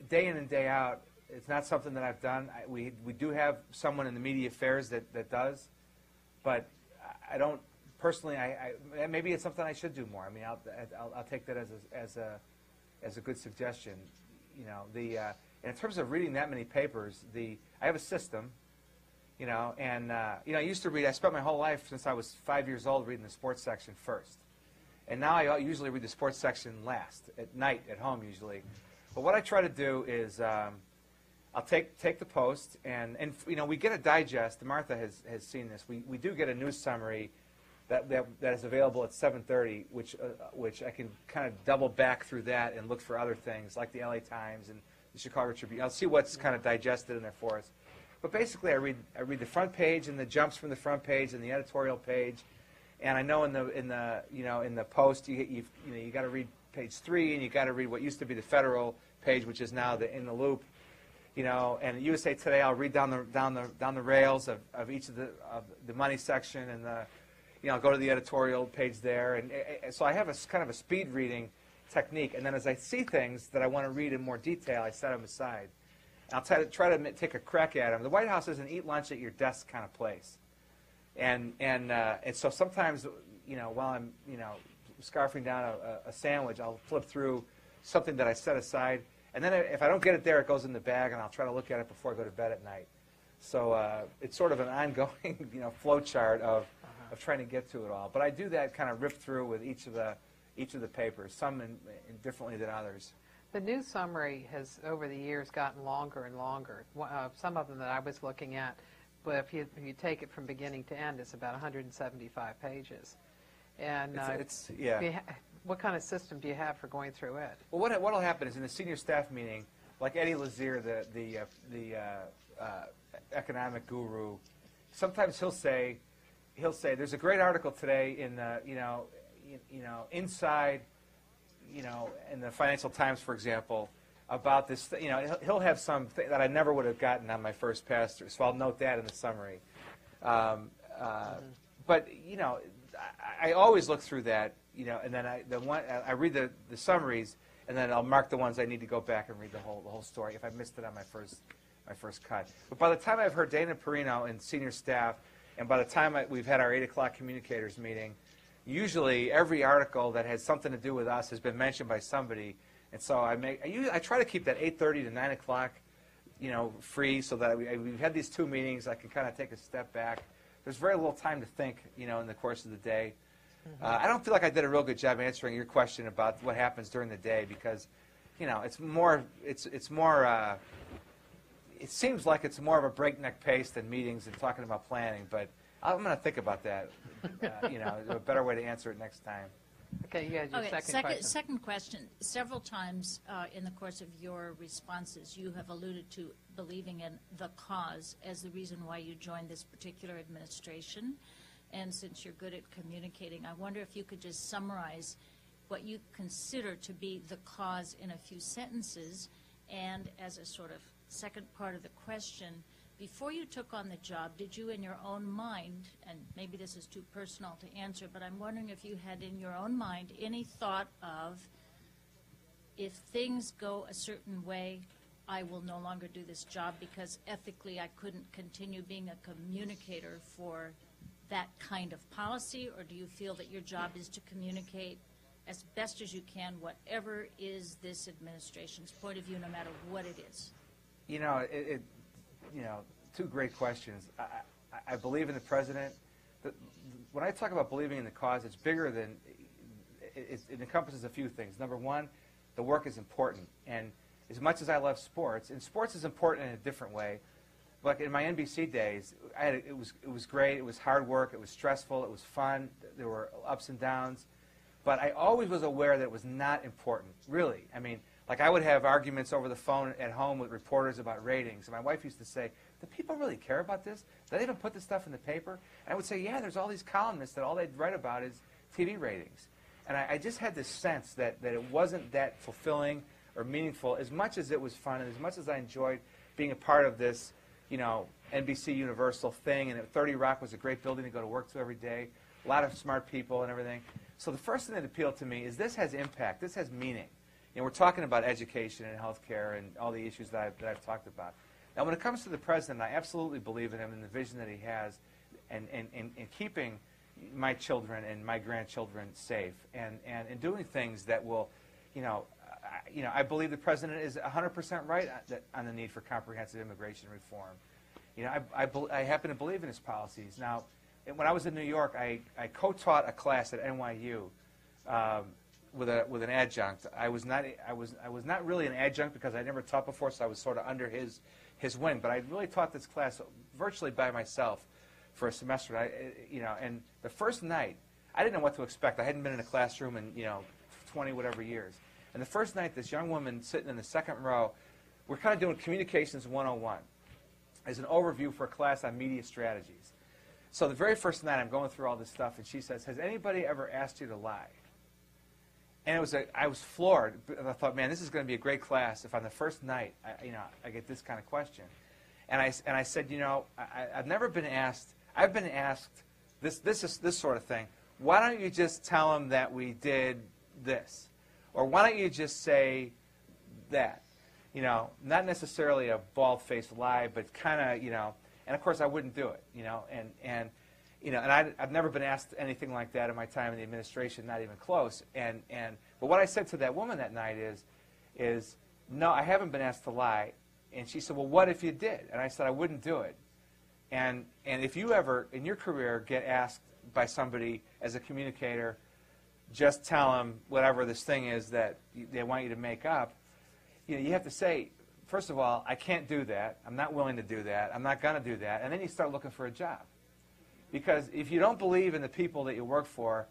day in and day out, it's not something that I've done. We do have someone in the media affairs that does, but I don't personally. Maybe it's something I should do more. I mean, I'll take that as a good suggestion. And in terms of reading that many papers, I have a system. I used to read. I spent my whole life since I was 5 years old reading the sports section first, and now I usually read the sports section last at night at home usually. But what I try to do is I'll take the Post, and we get a digest. Martha has seen this. We do get a news summary that is available at 7:30, which I can kind of double back through that and look for other things like the LA Times and the Chicago Tribune. I'll see what's kind of digested in there for us. But basically, I read the front page and the jumps from the front page and the editorial page, and I know in the Post you got to read page 3, and you got to read what used to be the Federal page, which is now the In the Loop. And USA Today, I'll read down the rails of each of the money section, and I'll go to the editorial page there, and so I have a kind of a speed reading technique. And then as I see things that I want to read in more detail, I set them aside. And I'll try to take a crack at them. The White House is an eat lunch at your desk kind of place, and so sometimes while I'm scarfing down a sandwich, I'll flip through something that I set aside. And then if I don't get it there, it goes in the bag, and I'll try to look at it before I go to bed at night. So it's sort of an ongoing, flow chart of trying to get to it all. But I do that kind of rip through with each of the papers, some in differently than others. The news summary has, over the years, gotten longer and longer. Some of them that I was looking at, but if you take it from beginning to end, it's about 175 pages. And what kind of system do you have for going through it? Well, what'll happen is in the senior staff meeting, like Eddie Lazier, the economic guru, sometimes he'll say there's a great article today in the inside in the Financial Times, for example, about this. He'll have something that I never would have gotten on my first pass through, so I'll note that in the summary. But I always look through that, and then I read the summaries, and then I'll mark the ones I need to go back and read the whole story if I missed it on my my first cut. But by the time I've heard Dana Perino and senior staff, and by the time we've had our 8 o'clock communicators meeting, usually every article that has something to do with us has been mentioned by somebody. And so I try to keep that 8:30 to 9 o'clock, free, so that we've had these 2 meetings. I can kind of take a step back. There's very little time to think, in the course of the day. I don't feel like I did a real good job answering your question about what happens during the day, because, it seems like it's more of a breakneck pace than meetings and talking about planning. But I'm going to think about that. A better way to answer it next time. Okay, you had your second question. Second question. Several times in the course of your responses, you have alluded to believing in the cause as the reason why you joined this particular administration. And since you're good at communicating, I wonder if you could just summarize what you consider to be the cause in a few sentences. And as a sort of second part of the question, before you took on the job, did you in your own mind, and maybe this is too personal to answer, but I'm wondering if you had in your own mind any thought of, if things go a certain way, I will no longer do this job because ethically I couldn't continue being a communicator for that kind of policy? Or do you feel that your job is to communicate as best as you can whatever is this administration's point of view, no matter what it is? Two great questions. I believe in the president. When I talk about believing in the cause, it's bigger than, it encompasses a few things. Number one, the work is important. And as much as I love sports, and sports is important in a different way, like in my NBC days, it was great. It was hard work. It was stressful. It was fun. There were ups and downs. But I always was aware that it was not important, really. I mean, like I would have arguments over the phone at home with reporters about ratings. And my wife used to say, do people really care about this? Do they even put this stuff in the paper? And I would say, yeah, there's all these columnists that all they'd write about is TV ratings. And I just had this sense that it wasn't that fulfilling or meaningful, as much as it was fun and as much as I enjoyed being a part of this, NBC Universal thing. And 30 Rock was a great building to go to work to every day, a lot of smart people and everything. So the first thing that appealed to me is this has impact, this has meaning. We're talking about education and healthcare and all the issues that I've talked about. Now, when it comes to the president, I absolutely believe in him and the vision that he has, and keeping my children and my grandchildren safe, and doing things that will, I believe the president is 100% right on the need for comprehensive immigration reform. I happen to believe in his policies. Now, when I was in New York, I co-taught a class at NYU. With an adjunct. I was not really an adjunct because I never taught before, so I was sort of under his wing. But I really taught this class virtually by myself for a semester. And the first night, I didn't know what to expect. I hadn't been in a classroom in 20 whatever years. And the first night, this young woman sitting in the second row, we're kind of doing Communications 101 as an overview for a class on media strategies. So the very first night, I'm going through all this stuff, and she says, "Has anybody ever asked you to lie?" And I was floored. I thought, man, this is going to be a great class if on the first night, I get this kind of question. And I said, I've never been asked. I've been asked this sort of thing. Why don't you just tell them that we did this, or why don't you just say that? Not necessarily a bald-faced lie, but kind of, And of course, I wouldn't do it. And I've never been asked anything like that in my time in the administration, not even close. But what I said to that woman that night is, no, I haven't been asked to lie. And she said, well, what if you did? And I said, I wouldn't do it. And if you ever, in your career, get asked by somebody as a communicator, just tell them whatever this thing is that they want you to make up, you have to say, first of all, I can't do that. I'm not willing to do that. I'm not going to do that. And then you start looking for a job. Because if you don't believe in the people that you work for,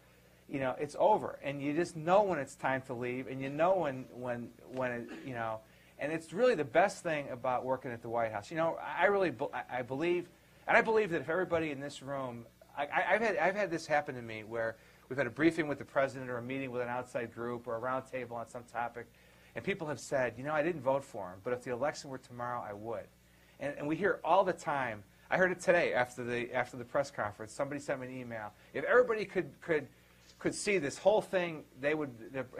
it's over. And you just know when it's time to leave, and you know when it, and it's really the best thing about working at the White House. I believe that if everybody in this room, I've had this happen to me where we've had a briefing with the president or a meeting with an outside group or a round table on some topic, and people have said, I didn't vote for him, but if the election were tomorrow, I would. And we hear all the time. I heard it today after the press conference. Somebody sent me an email. If everybody could see this whole thing,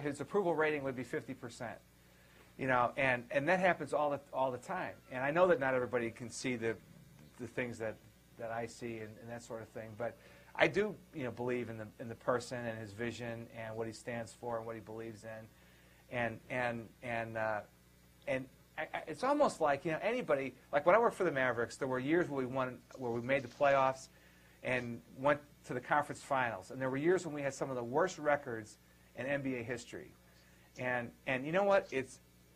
his approval rating would be 50%. and that happens all the time. And I know that not everybody can see the things that I see and that sort of thing, but I do believe in the person and his vision and what he stands for and what he believes in, and it's almost like anybody, like when I worked for the Mavericks, there were years where we made the playoffs and went to the conference finals, and there were years when we had some of the worst records in NBA history. And you know what?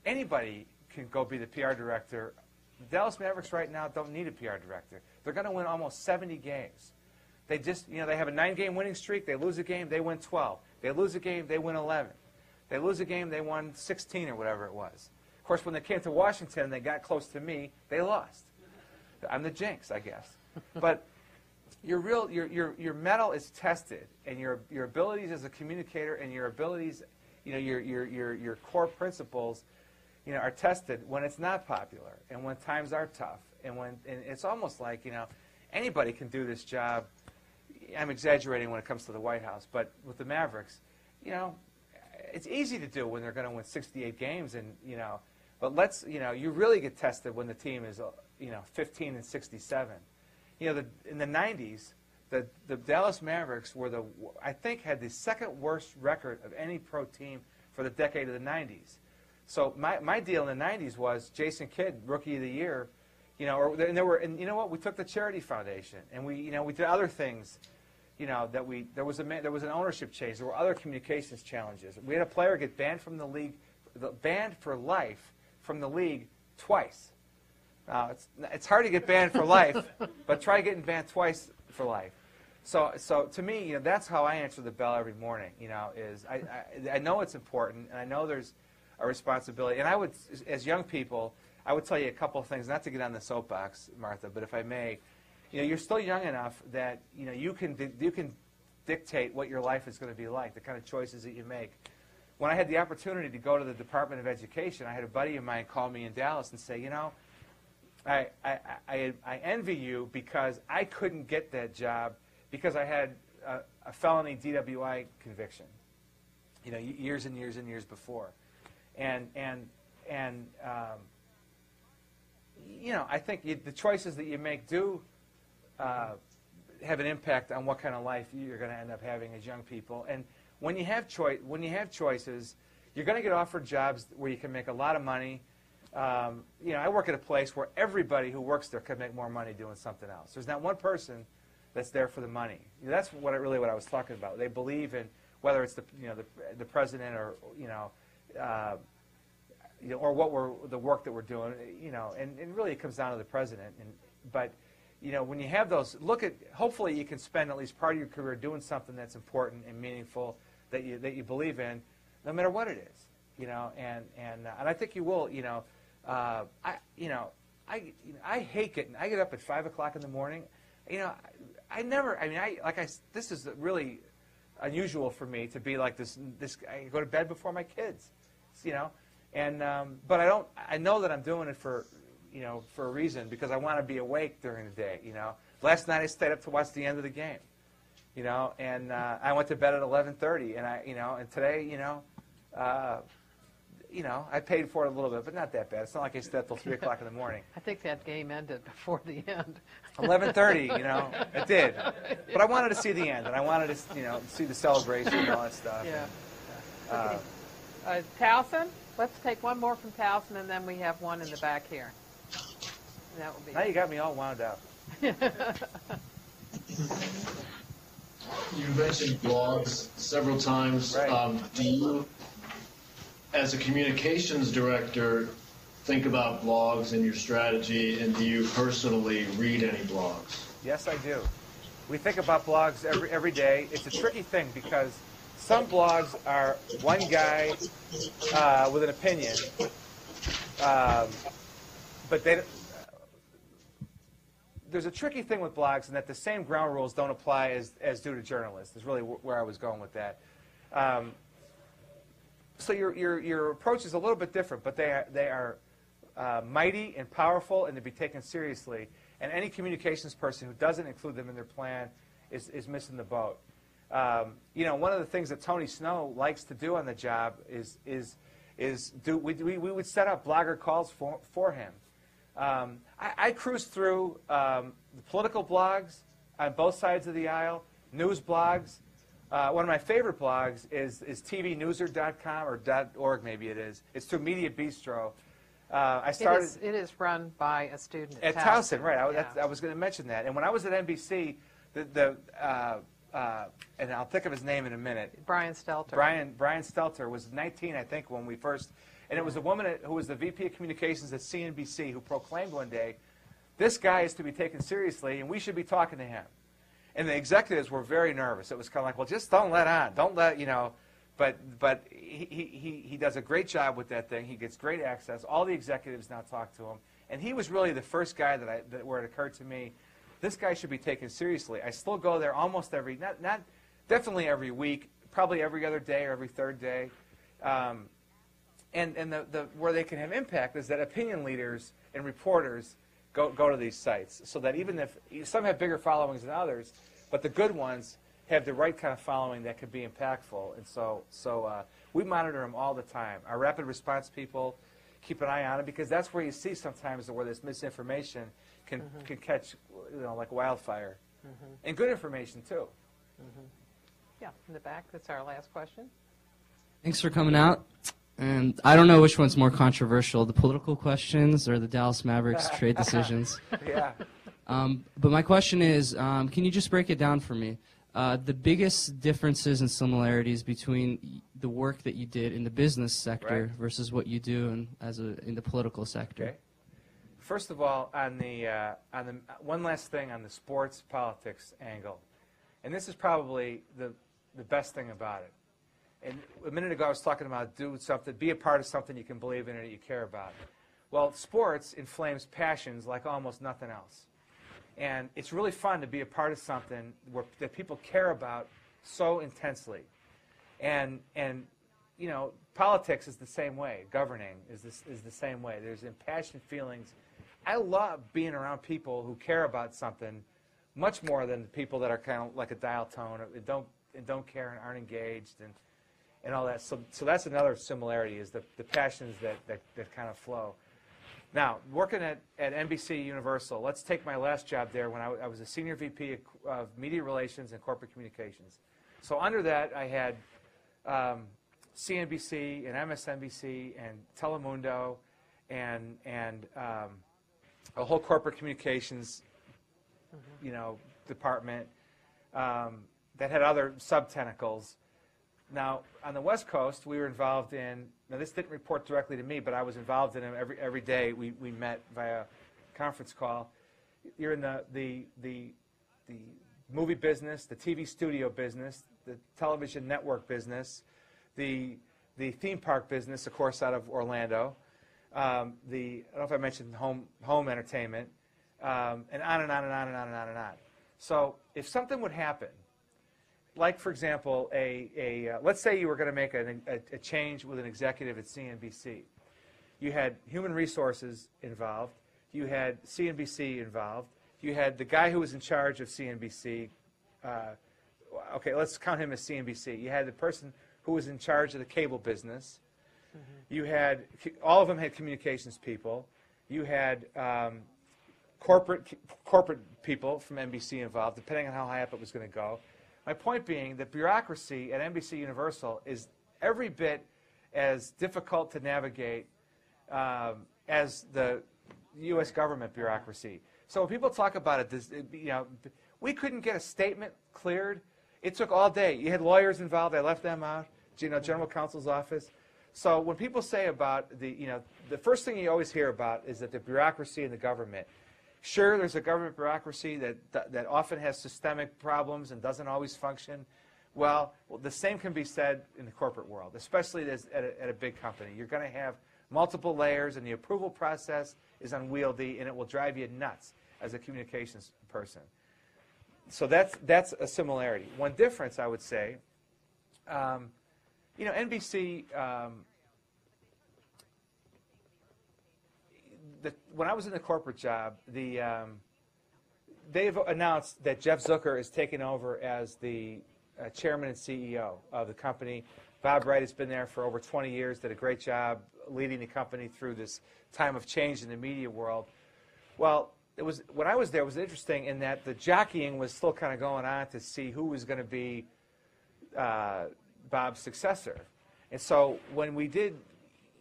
Anybody can go be the PR director. The Dallas Mavericks right now don't need a PR director. They're going to win almost 70 games. They just, they have a 9-game winning streak. They lose a game, they win 12. They lose a game, they win 11. They lose a game, they won 16 or whatever it was. Of course, when they came to Washington, they got close to me. They lost. I'm the jinx, I guess. But your mettle is tested, and your abilities as a communicator and your abilities, your core principles, are tested when it's not popular and when times are tough, and it's almost like anybody can do this job. I'm exaggerating when it comes to the White House, but with the Mavericks, it's easy to do when they're going to win 68 games, and but you really get tested when the team is 15-67. In the 90s, the Dallas Mavericks were had the second worst record of any pro team for the decade of the 90s. So my deal in the 90s was Jason Kidd, Rookie of the Year, you know what? We took the charity foundation, and we did other things, there was an ownership change. There were other communications challenges. We had a player get banned from the league, banned for life from the league twice. Now it's hard to get banned for life, but try getting banned twice for life. So to me, that's how I answer the bell every morning. Is I know it's important, and I know there's a responsibility. And I would, as young people, I would tell you a couple of things, not to get on the soapbox, Martha, but if I may, you're still young enough that you can dictate what your life is going to be like, the kind of choices that you make. When I had the opportunity to go to the Department of Education, I had a buddy of mine call me in Dallas and say, I envy you because I couldn't get that job because I had a felony DWI conviction, years and years and years before. And I think the choices that you make do have an impact on what kind of life you're going to end up having as young people. And when you have choices, you're going to get offered jobs where you can make a lot of money. I work at a place where everybody who works there could make more money doing something else. There's not one person that's there for the money. That's really what I was talking about. They believe in whether it's the president or or the work that we're doing. And really it comes down to the president. But when you have those, hopefully you can spend at least part of your career doing something that's important and meaningful that you believe in, no matter what it is. And I think you will. I hate getting. I get up at 5 o'clock in the morning. This is really unusual for me to be like this. I go to bed before my kids. And but I know that I'm doing it for a reason, because I want to be awake during the day. Last night I stayed up to watch the end of the game. And I went to bed at 11:30, and and today, I paid for it a little bit, but not that bad. It's not like I stayed up till 3 o'clock in the morning. I think that game ended before the end. 11:30, it did. But I wanted to see the end, and I wanted to, see the celebration and all that stuff. Yeah. Towson, let's take one more from Towson, and then we have one in the back here. And that will be. Now you got me all wound up. You mentioned blogs several times. Right. Do you, as a communications director, think about blogs in your strategy, and do you personally read any blogs? Yes, I do. We think about blogs every day. It's a tricky thing because some blogs are one guy with an opinion, but there's a tricky thing with blogs in that the same ground rules don't apply as do to journalists. Is really where I was going with that. So your approach is a little bit different, but they are mighty and powerful and to be taken seriously. And any communications person who doesn't include them in their plan is missing the boat. One of the things that Tony Snow likes to do on the job is is we would set up blogger calls for him. I cruised through the political blogs on both sides of the aisle, news blogs. One of my favorite blogs is tvnewser.com or .org, maybe it is. It's through Media Bistro. I started. It is run by a student at Towson, right? I was going to mention that. And when I was at NBC, and I'll think of his name in a minute. Brian Stelter. Brian Stelter was 19, I think, when we first. And it was a woman who was the VP of Communications at CNBC who proclaimed one day, "This guy is to be taken seriously, and we should be talking to him." And the executives were very nervous. It was kind of like, well, just don't let on. Don't let, you know. But he does a great job with that thing. He gets great access. All the executives now talk to him. And he was really the first guy where it occurred to me, this guy should be taken seriously. I still go there almost definitely every week, probably every other day or every third day. And where they can have impact is that opinion leaders and reporters go to these sites, so that even if some have bigger followings than others, but the good ones have the right kind of following that could be impactful. And so we monitor them all the time. Our rapid response people keep an eye on it, because that's where you see sometimes where this misinformation can catch, like wildfire. And good information too. Yeah, in the back, that's our last question. Thanks for coming out. And I don't know which one's more controversial, the political questions or the Dallas Mavericks trade decisions. Yeah. But my question is, can you just break it down for me? The biggest differences and similarities between the work that you did in the business sector versus what you do in the political sector. Okay. First of all, on the one last thing on the sports politics angle, and this is probably the best thing about it. And a minute ago I was talking about do something, be a part of something you can believe in and that you care about. Well, sports inflames passions like almost nothing else. And it's really fun to be a part of something that people care about so intensely. And you know, politics is the same way. Governing is the same way. There's impassioned feelings. I love being around people who care about something much more than the people that are kind of like a dial tone and don't care and aren't engaged and all that. So that's another similarity, is the passions that kind of flow. Now, working at NBC Universal, let's take my last job there when I was a senior VP of Media Relations and Corporate Communications. So under that, I had CNBC and MSNBC and Telemundo and a whole corporate communications, department that had other sub-tentacles. Now, on the West Coast, we were involved in, now this didn't report directly to me, but I was involved in them every day. We met via conference call. You're in the movie business, the TV studio business, the television network business, the theme park business, of course, out of Orlando. I don't know if I mentioned home entertainment, and on and on and on and on and on and on. So if something would happen, like, for example, let's say you were going to make a change with an executive at CNBC. You had human resources involved. You had CNBC involved. You had the guy who was in charge of CNBC. Okay, let's count him as CNBC. You had the person who was in charge of the cable business. You had, all of them had communications people. You had corporate people from NBC involved, depending on how high up it was going to go. My point being that bureaucracy at NBC Universal is every bit as difficult to navigate as the U.S. government bureaucracy. So when people talk about it, we couldn't get a statement cleared. It took all day. You had lawyers involved. I left them out. General counsel's office. So when people say about the first thing you always hear about is that the bureaucracy in the government. Sure, there's a government bureaucracy that often has systemic problems and doesn't always function. Well, the same can be said in the corporate world, especially at a big company. You're going to have multiple layers, and the approval process is unwieldy, and it will drive you nuts as a communications person. So that's a similarity. One difference, I would say, NBC. When I was in the corporate job, they've announced that Jeff Zucker is taking over as the chairman and CEO of the company. Bob Wright has been there for over 20 years, did a great job leading the company through this time of change in the media world. Well, when I was there, it was interesting in that the jockeying was still kind of going on to see who was going to be Bob's successor. And so when we did,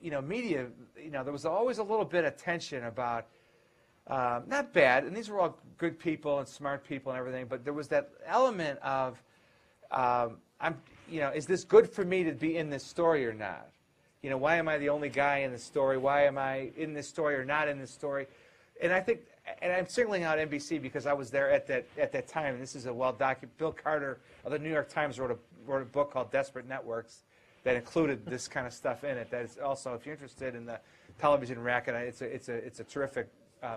media, there was always a little bit of tension about, not bad, and these were all good people and smart people and everything, but there was that element of, is this good for me to be in this story or not? Why am I the only guy in the story? Why am I in this story or not in this story? And I think, and I'm singling out NBC because I was there at that time, and this is a well-documented. Bill Carter of the New York Times wrote a book called Desperate Networks that included this kind of stuff in it. That is also, if you're interested in the television racket, it's a terrific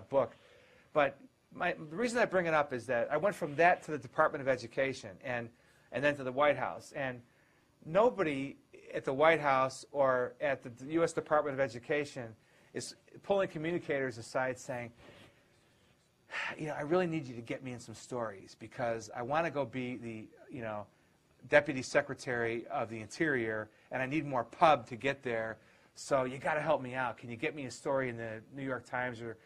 book. But the reason I bring it up is that I went from that to the Department of Education and then to the White House. And nobody at the White House or at the U.S. Department of Education is pulling communicators aside saying, I really need you to get me in some stories because I want to go be the, Deputy Secretary of the Interior, and I need more pub to get there, so you got to help me out. Can you get me a story in the New York Times or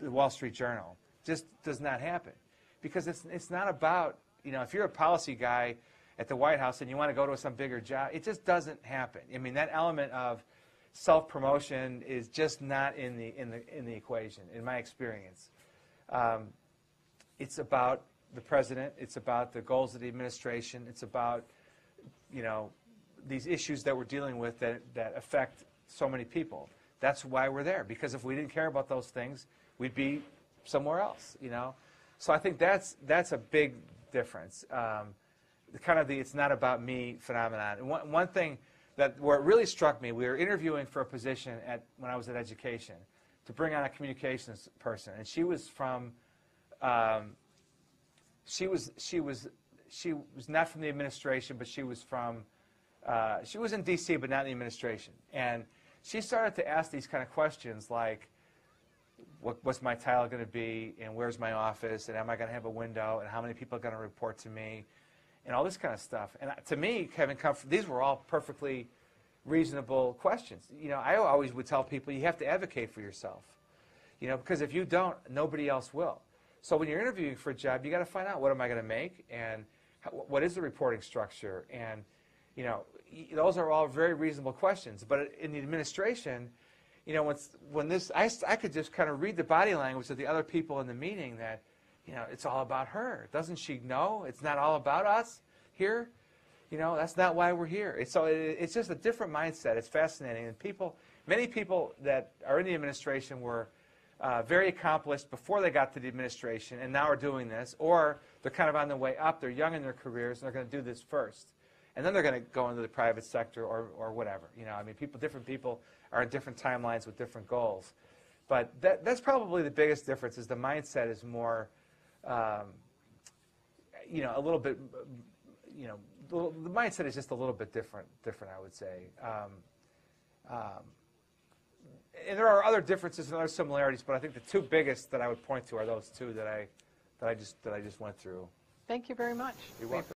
the Wall Street Journal? Just does not happen. Because it's not about, if you're a policy guy at the White House and you want to go to some bigger job, it just doesn't happen. I mean, that element of self-promotion is just not in the equation, in my experience. It's about the president. It's about the goals of the administration. It's about, these issues that we're dealing with that affect so many people. That's why we're there. Because if we didn't care about those things, we'd be somewhere else. So I think that's a big difference. It's not about me phenomenon. And one thing where it really struck me, we were interviewing for a position when I was at Education to bring on a communications person, and she was from. She was not from the administration, but she was from. She was in D.C., but not in the administration. And she started to ask these kind of questions like, what's my title going to be, and where's my office, and am I going to have a window, and how many people are going to report to me, and all this kind of stuff. And to me, having come from, these were all perfectly reasonable questions. I always would tell people you have to advocate for yourself, because if you don't, nobody else will. So when you're interviewing for a job, you got to find out what am I going to make, and what is the reporting structure, and those are all very reasonable questions. But in the administration, when this, I could just kind of read the body language of the other people in the meeting that, it's all about her. Doesn't she know it's not all about us here? That's not why we're here. It's just a different mindset. It's fascinating. And many people that are in the administration were very accomplished before they got to the administration and now are doing this, or they're kind of on their way up. They're young in their careers, and they're going to do this first. And then they're going to go into the private sector or whatever. Different people are in different timelines with different goals. But that's probably the biggest difference is the mindset is more, a little bit, the mindset is just a little bit different, I would say. And there are other differences and other similarities, but I think the two biggest that I would point to are those two that I just went through. Thank you very much. You're We welcome.